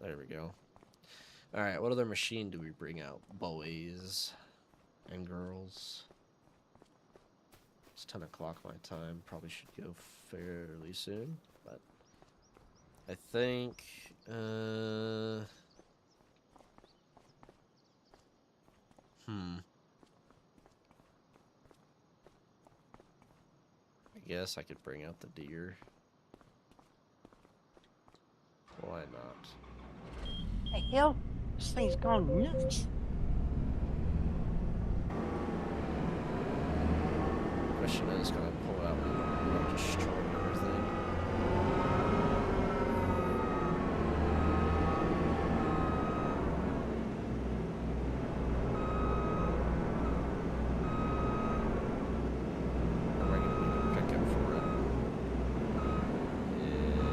There we go. All right, what other machine do we bring out? Boys and girls. It's 10 o'clock my time. Probably should go fairly soon, but I think. I guess I could bring out the deer. Why not? The hell? This thing's gone nuts. Question is, can I pull it out and destroy everything? Or am I gonna need a pickup for it? Pickup for it. Yeah.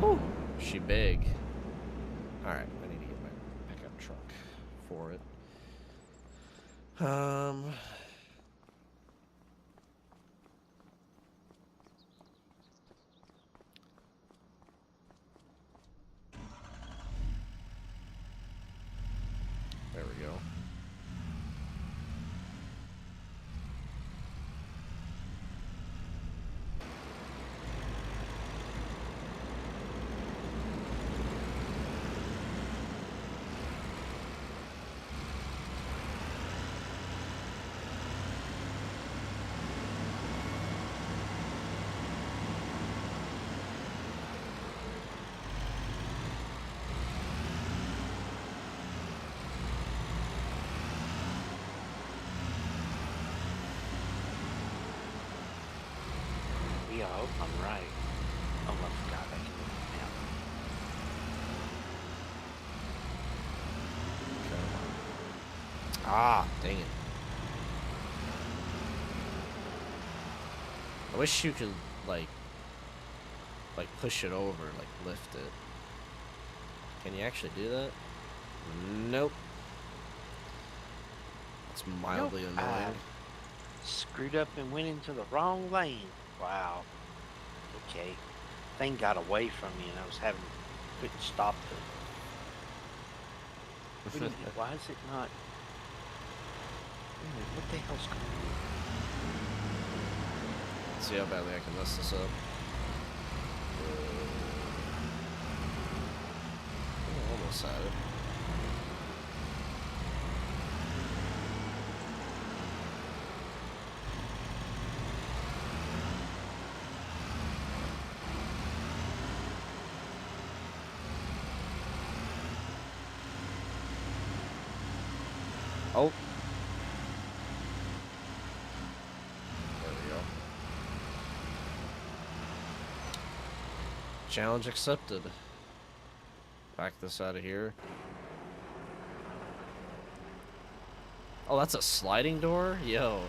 Ooh, she big. Alright, I need to get my pickup truck for it. There we go. hope I'm right. Oh, I forgot I can look it now. Ah, dang it. I wish you could, like push it over, like, lift it. Can you actually do that? Nope. It's mildly Nope, annoying. Screwed up and went into the wrong lane. Wow. Okay. Thing got away from me and I was couldn't stop the. Wait a minute, why is it not? Wait a minute, what the hell's going on? See how badly I can mess this up. Oh, almost had it. Oh. There we go. Challenge accepted. Back this out of here. Oh, that's a sliding door? Yo.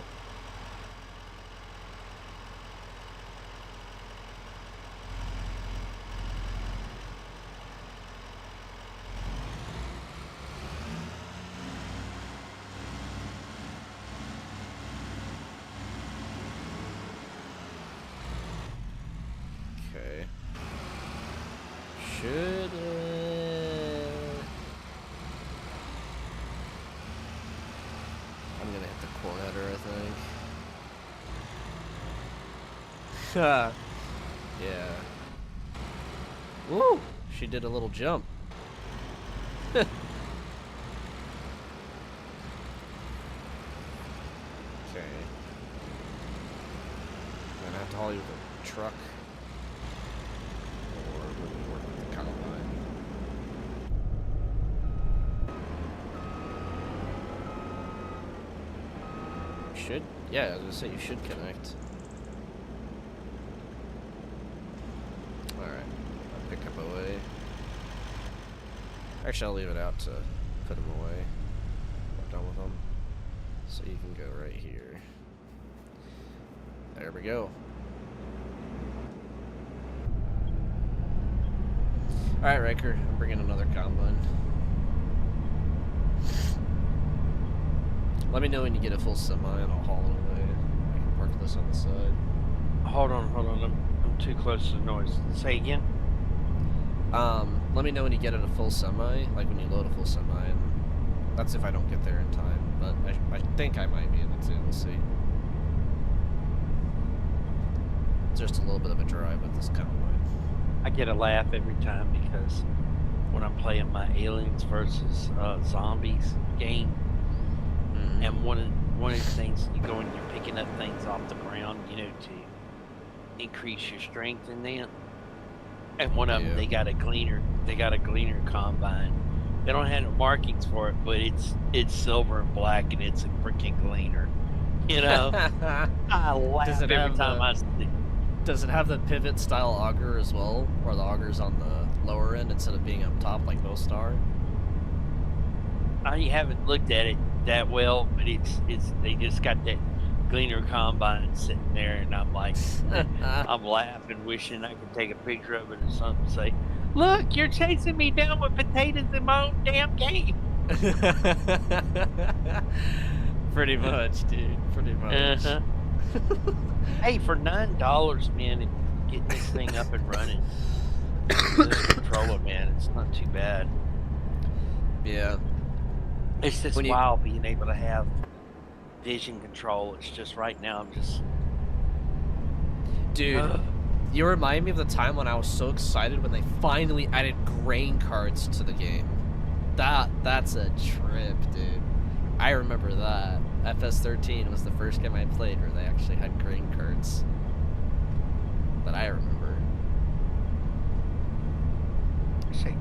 Okay. Should I'm gonna hit the core header, I think. Yeah. Woo! She did a little jump. Okay. I'm gonna have to haul you with a truck. Or will we work with the combine? Should? Yeah, I was gonna say you should connect. Alright. I'll pick up away. Actually, I'll leave it out to put them away. I'm done with them. So you can go right here. There we go. Alright, Riker. I'm bringing another combine. Let me know when you get a full semi and I'll haul it away. I can park this on the side. Hold on. I'm too close to the noise. Say again. Let me know when you get it a full semi, like when you load a full semi, and that's if I don't get there in time, but I think I might be able to, we'll see. It's just a little bit of a drive with this combine. I get a laugh every time because when I'm playing my Aliens versus Zombies game, and one of the things you go and you're picking up things off the ground, you know, to increase your strength in them. And one of them, they got a gleaner combine. They don't have no markings for it, but it's silver and black, and it's a freaking gleaner. You know, I laugh every time I see it. Does it have the pivot style auger as well, or the auger's on the lower end instead of being up top like most are? I haven't looked at it that well, but it's they just got that gleaner combine sitting there, and I'm like, I'm laughing, wishing I could take a picture of it or something, and say, "Look, you're chasing me down with potatoes in my own damn game." Pretty much, dude. Pretty much. Hey, for $9, man, and getting this thing up and running, this controller, man, it's not too bad. Yeah. It's just wild being able to have vision control. It's just right now I'm just, dude, you remind me of the time when I was so excited when they finally added grain cards to the game. That's a trip, dude. I remember that. FS13 was the first game I played where they actually had grain cards that I remember. Let's see.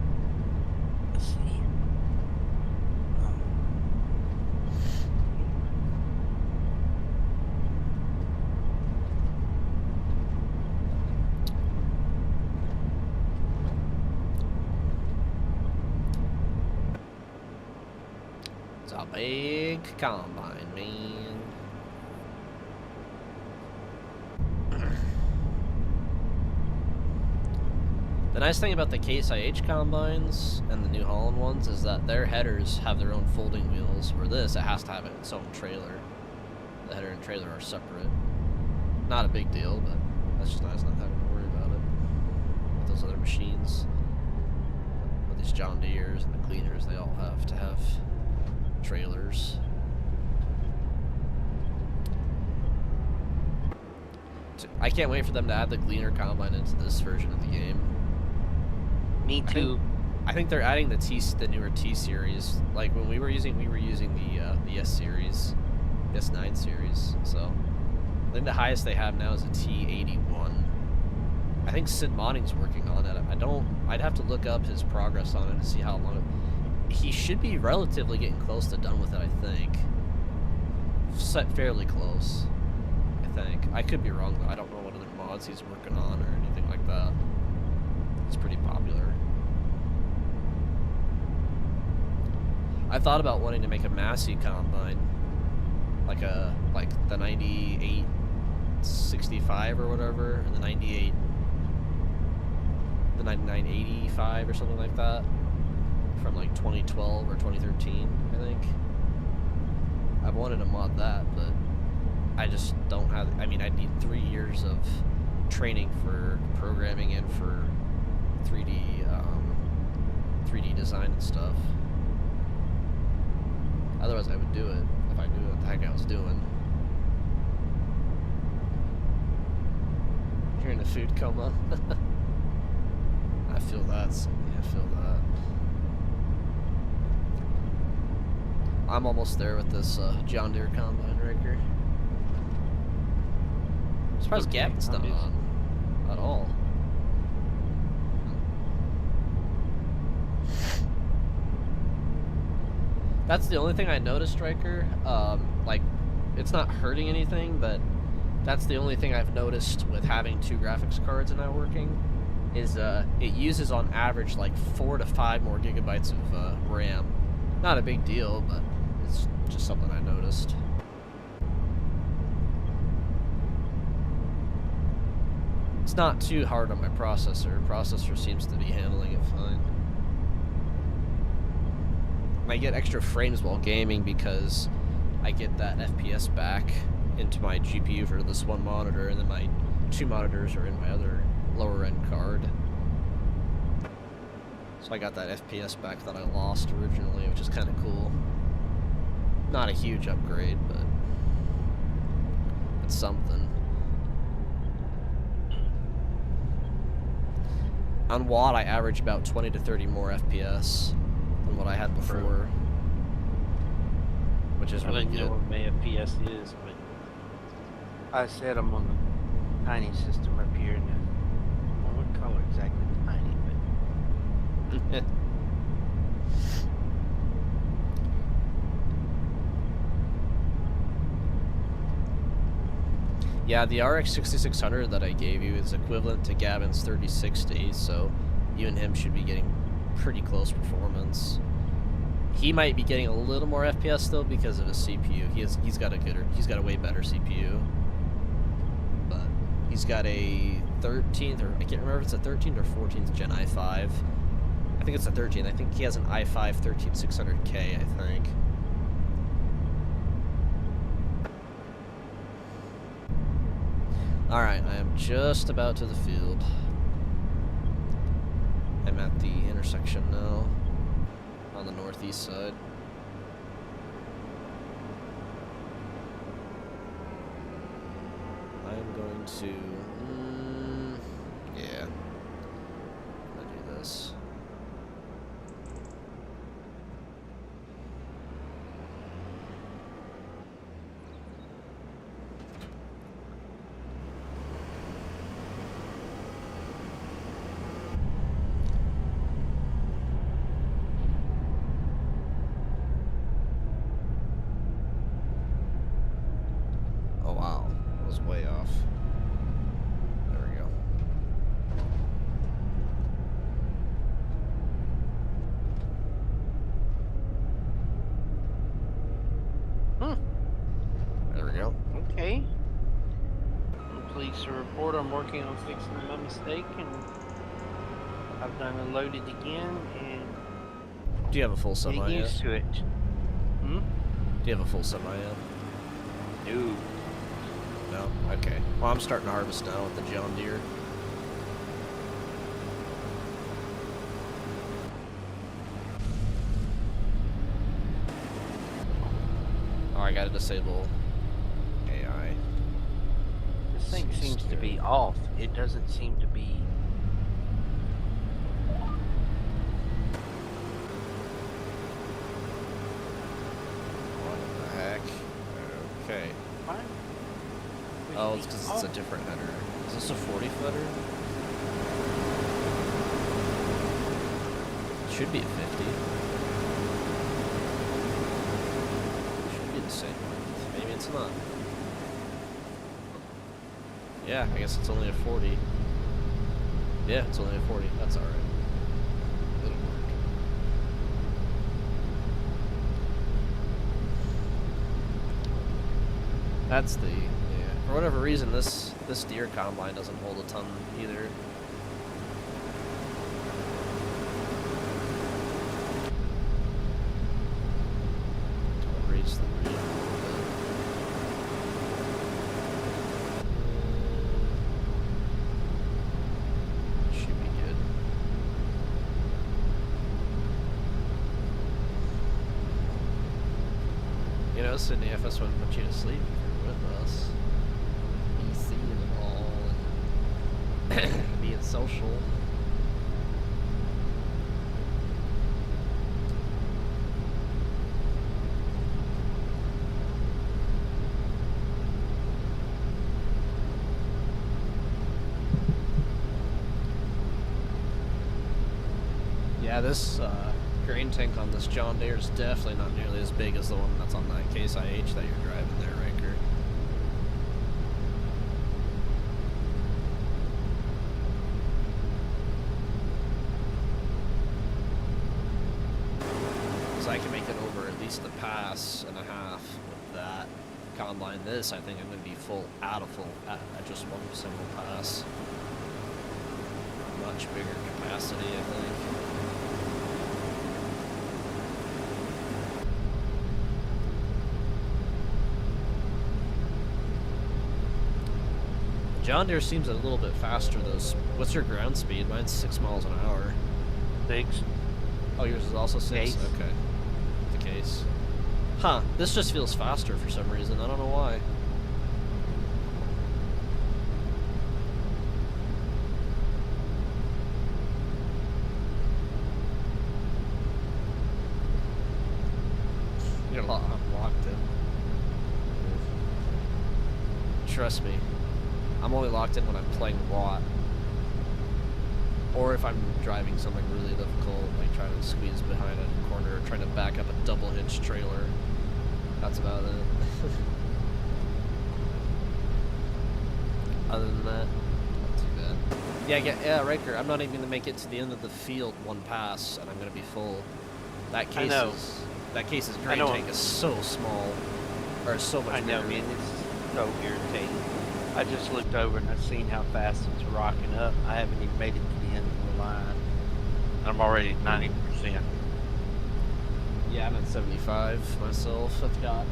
a big combine, man. The nice thing about the Case IH combines and the New Holland ones is that their headers have their own folding wheels, where this, it has to have its own trailer. The header and trailer are separate. Not a big deal, but that's just nice not having to worry about it with those other machines. With these John Deeres and the Gleaners, they all have to have trailers. I can't wait for them to add the Gleaner combine into this version of the game. Me too. I think they're adding the newer T series. Like when we were using the S series, S9 series. So I think the highest they have now is a T81. I think Sid Modding's working on it. I'd have to look up his progress on it to see how long. He should be relatively getting close to done with it. I think. Fairly close. I think. I could be wrong though. I don't know what other mods he's working on or anything like that. It's pretty popular. I thought about wanting to make a Massey combine, like the 9865 or whatever, and the 9985 or something like that, from like 2012 or 2013, I think. I've wanted to mod that, but I just don't have. I mean, I need 3 years of training for programming and for 3D design and stuff. Otherwise, I would do it if I knew what the heck I was doing. You're in a food coma. I feel that. I feel that. I'm almost there with this John Deere combine Riker. I'm surprised Gavin's not on at all. That's the only thing I noticed, Riker. Like, it's not hurting anything, but that's the only thing I've noticed with having 2 graphics cards and not working, is it uses on average like 4 to 5 more gigabytes of RAM. Not a big deal, but it's just something I noticed. It's not too hard on my processor. Processor seems to be handling it fine. I get extra frames while gaming because I get that FPS back into my GPU for this one monitor, and then my 2 monitors are in my other lower end card. So I got that FPS back that I lost originally, which is kind of cool. Not a huge upgrade, but it's something. On WOD, I average about 20 to 30 more FPS than what I had before, which is really good. I don't know what my FPS is, but I said I'm on the tiny system up here, and I wouldn't call it exactly tiny, but yeah, the RX 6600 that I gave you is equivalent to Gavin's 3060, so you and him should be getting pretty close performance. He might be getting a little more FPS though because of his CPU. He's got a way better CPU. But he's got a 13th, or I can't remember if it's a 13th or 14th gen i5. I think it's a 13th. I think he has an i5 13600K, I think. Alright, I am just about to the field. I'm at the intersection now, on the northeast side. I'm going to... yeah. I'm gonna do this. Oh wow, that was way off. release a report. I'm working on fixing my mistake, and I've done unloaded again, and Do you have a full semi getting yet? used to it. Hmm? Do you have a full semi yet? No. No? Okay. Well, I'm starting to harvest now with the John Deere. Oh, I gotta disable AI. This thing Seems seems to good. be off. It doesn't seem to be. What the heck? Okay. Fine. Oh, it's because it's a different header. Is this a 40 footer? Should be a 50. Should be the same length. Maybe it's not. Yeah, I guess it's only a 40. Yeah, it's only a 40. That's alright. It'll work. That's the, yeah. For whatever reason, this Deere combine doesn't hold a ton either. I'll raise the rate a little bit. Should be good. You know, Sydney, if this wouldn't put you to sleep if you're with us. Be seeing it all and being social. Yeah, this grain tank on this John Deere is definitely not nearly as big as the one that's on that Case IH that you're driving there, Riker. Because I can make it over at least a pass and a half with that combine. This, I think I'm going to be full out of full at just one single pass. Much bigger capacity, I think. John Deere seems a little bit faster though. What's your ground speed? Mine's 6 miles an hour. 6. Oh, yours is also 6? Case. Okay. The Case. Huh. This just feels faster for some reason. I don't know why. You're I'm locked in. Trust me. I'm only locked in when I'm playing WOT. Or if I'm driving something really difficult, like trying to squeeze behind a corner, or trying to back up a double hitch trailer. That's about it. Other than that, not too bad. Yeah, Riker, I'm not even gonna make it to the end of the field one pass, and I'm gonna be full. That I know. case's grain know. tank is so small, or so much I know, bigger. man. It's so irritating. I just looked over and I've seen how fast it's rocking up. I haven't even made it to the end of the line. I'm already at 90%. Yeah, I'm at 75 myself. I've got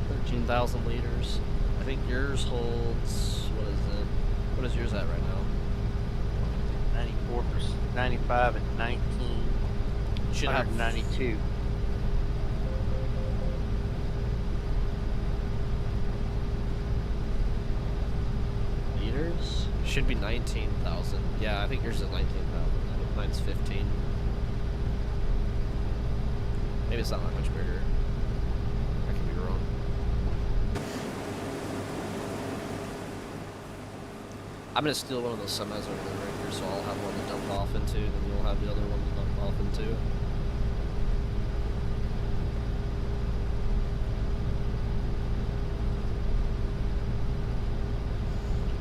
13,000 liters. I think yours holds, what is it? What is yours at right now? 94%, 95 and 19. Should have 192. liters? Should be 19,000. Yeah, I think yours is 19,000. I think mine's 15. Maybe it's not that much bigger. I could be wrong. I'm gonna steal one of those semis over there, Riker, so I'll have one to dump off into, then you'll have the other one to dump off into.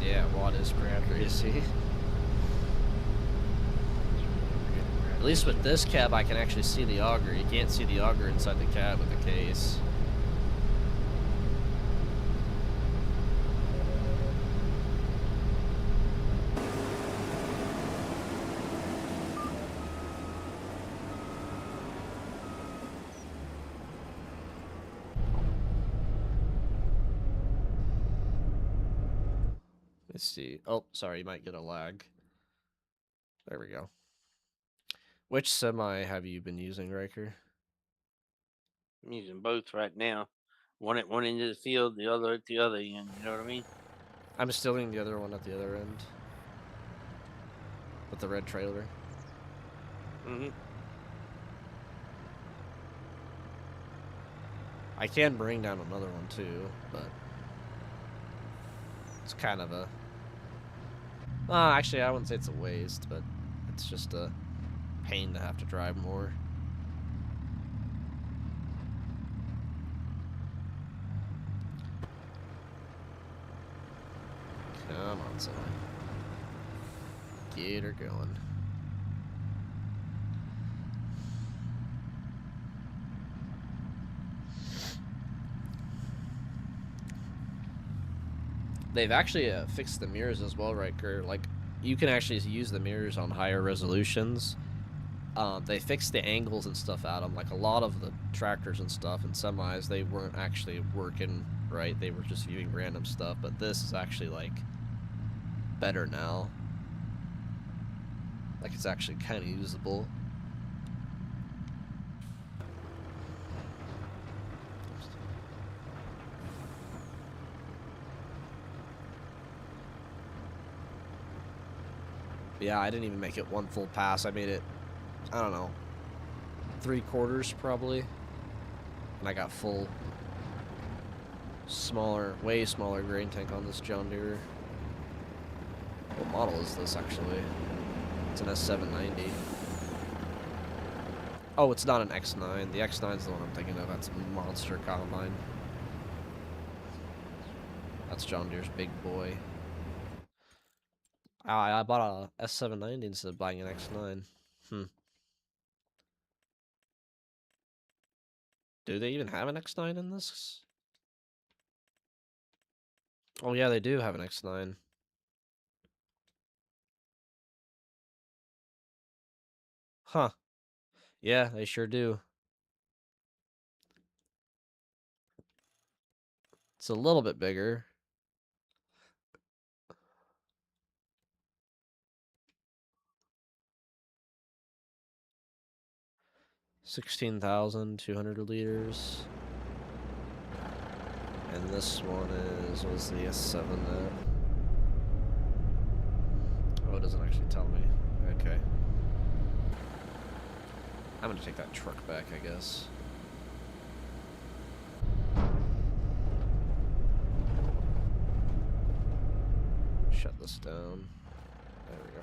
Yeah, WOT is pretty accuracy. At least with this cab, I can actually see the auger. You can't see the auger inside the cab with the Case. Let's see. Oh, sorry, you might get a lag. There we go. Which semi have you been using, Riker? I'm using both right now. One at one end of the field, the other at the other end. You know what I mean? I'm stealing the other one at the other end. With the red trailer. Mm-hmm. I can bring down another one too, but it's kind of a... actually, I wouldn't say it's a waste, but it's just a pain to have to drive more. Come on, son. Get her going. They've actually fixed the mirrors as well, Riker. Like, you can actually use the mirrors on higher resolutions. They fixed the angles and stuff out of them. Like, a lot of the tractors and stuff and semis, they weren't actually working right. They were just viewing random stuff. But this is actually, like, better now. Like, it's actually kind of usable. Yeah, I didn't even make it one full pass. I made it, I don't know, 3/4 probably. And I got full, smaller, way smaller grain tank on this John Deere. What model is this, actually? It's an S790. Oh, it's not an X9. The X9 is the one I'm thinking of. That's a monster combine. That's John Deere's big boy. I bought a S790 instead of buying an X9. Do they even have an X9 in this? Oh yeah, they do have an X9. Huh. Yeah, they sure do. It's a little bit bigger. $16,200 and this one was the S7. Oh, it doesn't actually tell me. Okay. I'm gonna take that truck back, I guess. Shut this down. There we go.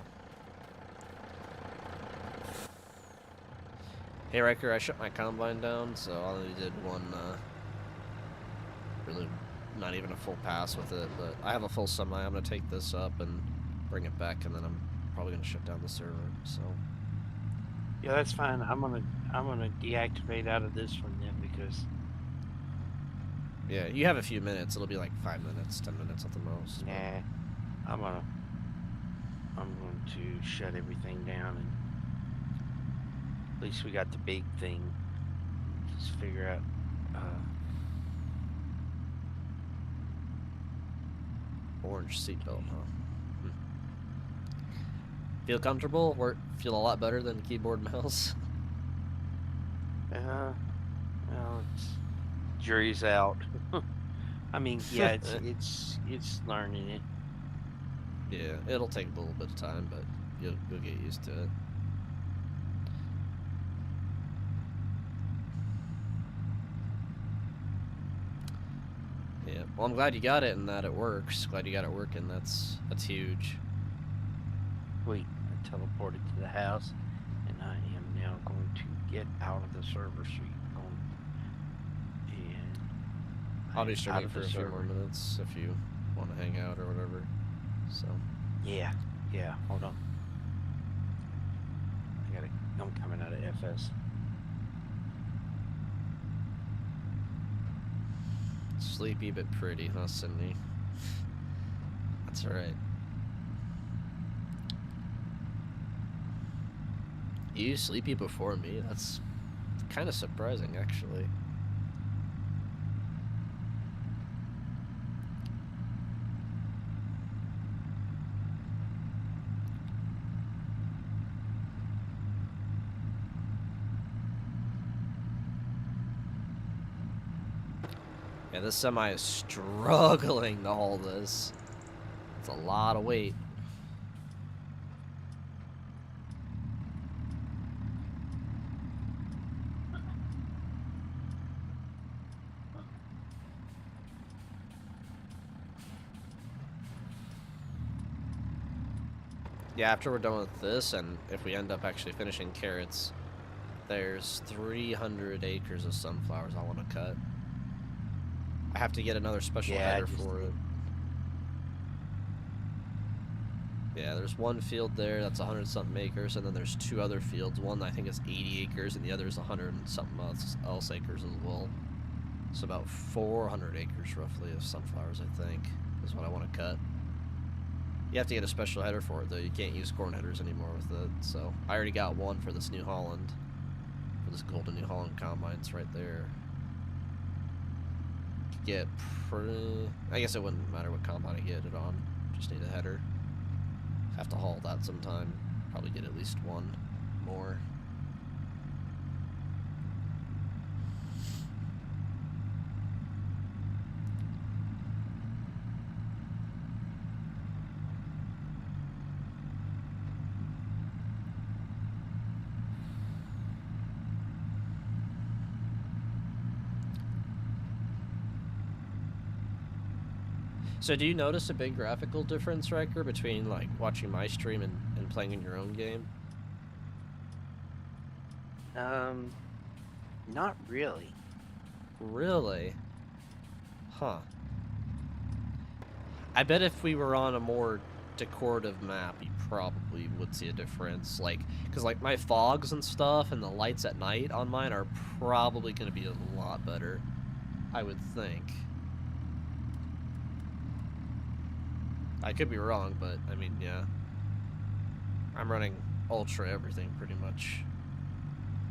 Hey Riker, I shut my combine down, so I only did one, really not even a full pass with it, but I have a full semi. I'm gonna take this up and bring it back, and then I'm probably gonna shut down the server, so. Yeah, that's fine. I'm gonna deactivate out of this one then because Yeah, you have a few minutes. It'll be like 5 minutes, 10 minutes at the most. nah, I'm going to shut everything down, and at least we got the big thing. Just figure out Orange seatbelt, huh? Feel comfortable? Feel a lot better than keyboard and mouse? well, it's jury's out. I mean, yeah, it's learning it. Yeah, it'll take a little bit of time, but you'll get used to it. Yeah, well, I'm glad you got it and that it works. Glad you got it working. That's huge. Wait, I teleported to the house, and I am now going to get out of the server suite. And I'll be streaming for a few more minutes if you want to hang out or whatever. So. Yeah, hold on. I'm coming out of FS. Sleepy but pretty, huh, Sydney? That's alright. You sleepy before me? That's kind of surprising, actually. Yeah, this semi is struggling to haul this. It's a lot of weight. Yeah, after we're done with this, and if we end up actually finishing carrots, there's 300 acres of sunflowers I want to cut. I have to get another special header for it. Yeah, there's one field there that's 100-something acres, and then there's 2 other fields. One I think is 80 acres, and the other is 100-something else acres as well. So about 400 acres roughly of sunflowers, I think, is what I want to cut. You have to get a special header for it, though. You can't use corn headers anymore with it. So I already got one for this New Holland, for this golden New Holland combine. It's right there. Get pretty... I guess it wouldn't matter what combine I get it on. Just need a header. Have to haul that sometime. Probably get at least one more. So do you notice a big graphical difference, Riker, between like watching my stream and playing in your own game? Not really. Really? Huh. I bet if we were on a more decorative map, you probably would see a difference. Like, because like my fogs and stuff and the lights at night on mine are probably going to be a lot better, I would think. I could be wrong, but I mean, yeah. I'm running ultra everything pretty much.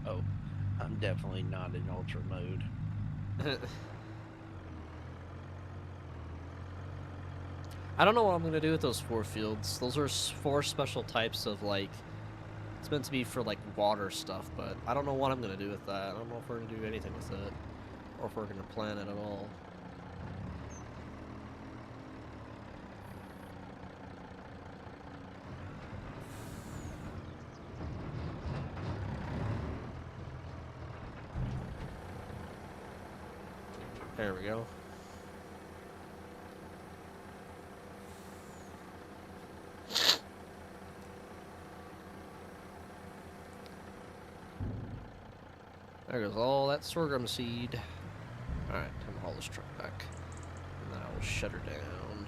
Oh, I'm definitely not in ultra mode. I don't know what I'm going to do with those 4 fields. Those are 4 special types of, like, it's meant to be for, like, water stuff, but I don't know what I'm going to do with that. I don't know if we're going to do anything with it, or if we're going to plan it at all. There we go. There goes all that sorghum seed. Alright, time to haul this truck back. And then I will shut her down.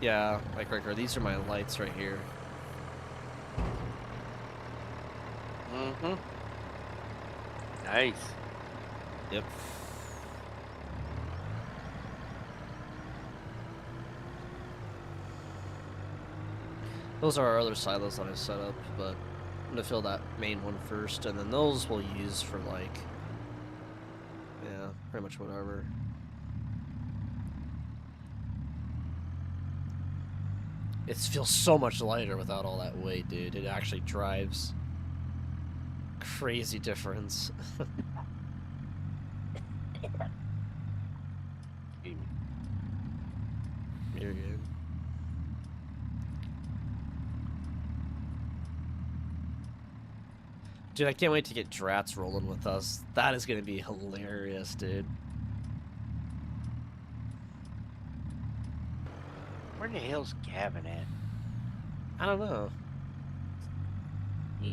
Yeah, like Riker, these are my lights right here. Mm-hmm. Nice. Yep. Those are our other silos that I set up, but I'm gonna fill that main one first, and then those we'll use for, like, yeah, pretty much whatever. It feels so much lighter without all that weight, dude. It actually drives. Crazy difference. You're good. Dude, I can't wait to get Drats rolling with us. That is gonna be hilarious, dude. Where the hell's Gavin at? I don't know.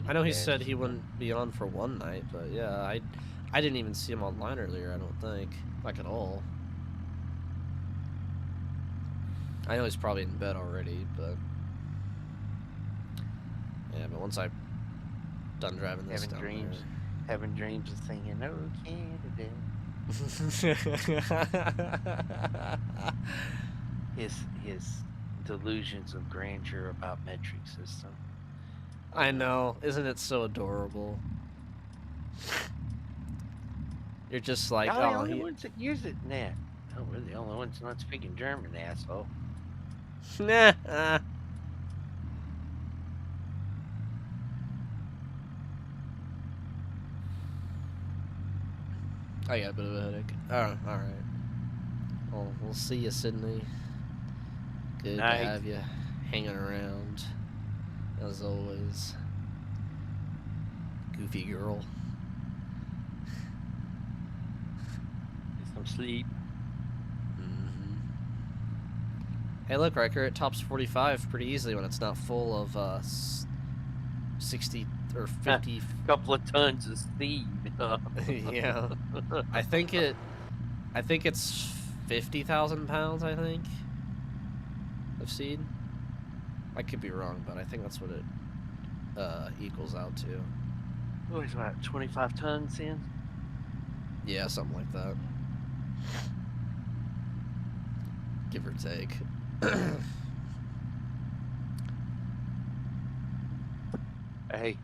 I know he said he wouldn't be on for one night, but yeah, I didn't even see him online earlier, I don't think. Like, at all. I know he's probably in bed already, but... yeah, but once I'm done driving this down Having dreams of singing, "Oh, Canada." His delusions of grandeur about metric system. I know, isn't it so adorable? You're just like, Y'all the oh, only ones that use it now. Oh, we're the only ones not speaking German, asshole. nah. I got a bit of a headache. All right. Well, we'll see you, Sydney. Good to Night. have you hanging around, as always. Goofy girl. Get some sleep. Mm-hmm. Hey, look, Riker, it tops 45 pretty easily when it's not full of 60 or 50. Couple of tons of seed. Yeah. I think it's 50,000 pounds, I think, of seed. I could be wrong, but I think that's what it equals out to. What is that, 25 tons in? Yeah, something like that. Give or take. Hey,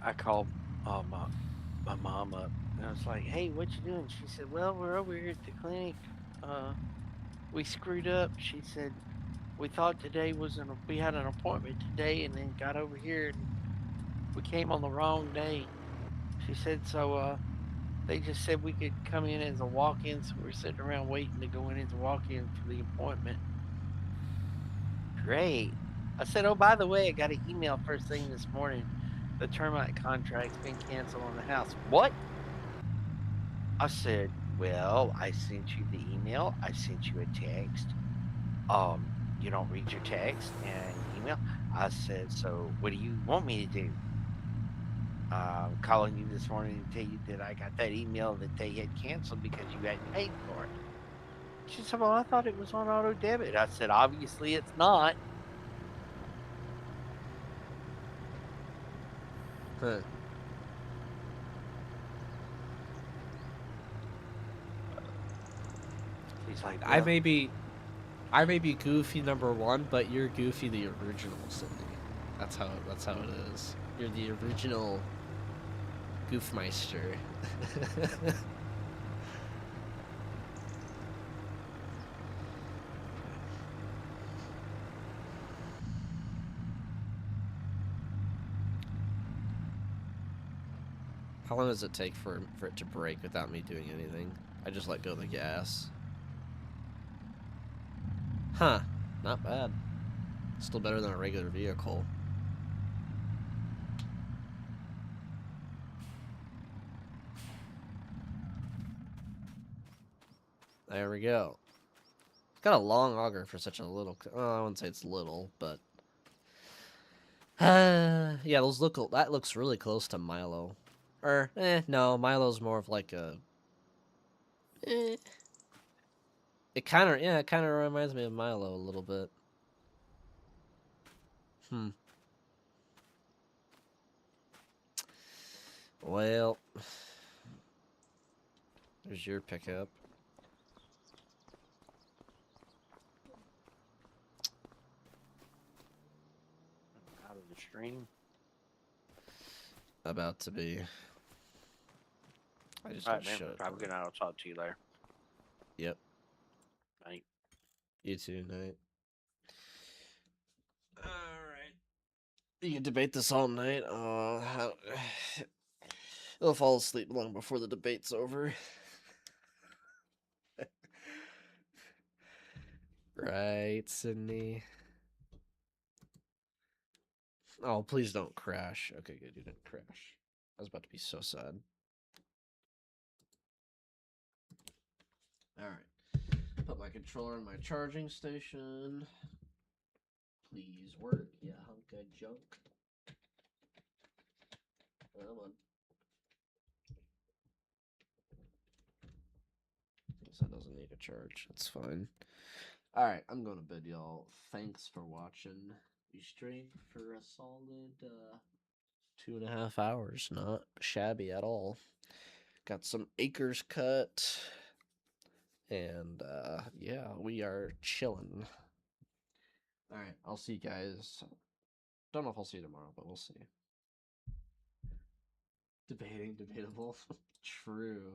I called my mom up and I was like, "Hey, what you doing?" She said, "Well, we're over here at the clinic. We screwed up." She said, "We thought today we had an appointment today, and then got over here and we came on the wrong day." She said, "So they just said we could come in as a walk-in, so we're sitting around waiting to go in as a walk-in for the appointment." Great. I said, "Oh, by the way, I got an email first thing this morning. The termite contract's been canceled on the house." What? I said, "Well, I sent you the email. I sent you a text. You don't read your text and email." I said, "So what do you want me to do?" Calling you this morning to tell you that I got that email that they had canceled because you hadn't paid for it. She said, "Well, I thought it was on auto debit." I said, "Obviously it's not." Huh. He's like, I "Well, may be Goofy #1, but you're Goofy the original, Sydney. That's how it is. You're the original Goofmeister. How long does it take for it to break without me doing anything? I just let go of the gas. Huh. Not bad. Still better than a regular vehicle. There we go. It's got a long auger for such a little... Oh, I wouldn't say it's little, but... yeah, that looks really close to Milo. No, Milo's more of like a... It kind of reminds me of Milo a little bit. Well... There's your pickup. out of the stream." About to be. I just All gotta right, man. shut it Have a good down. night. I'll talk to you later. Yep. Night. You too, Night. Alright. You can debate this all night. I'll fall asleep long before the debate's over. Right, Sydney? Oh, please don't crash. Okay, good. You didn't crash. I was about to be so sad. Alright. Put my controller in my charging station. Please work, you hunk of junk. Come on. Guess that doesn't need a charge. That's fine. Alright, I'm going to bed, y'all. Thanks for watching. We streamed for a solid 2.5 hours. Not shabby at all. Got some acres cut. And yeah, we are chilling. Alright, I'll see you guys. Don't know if I'll see you tomorrow, but we'll see. Debatable. True.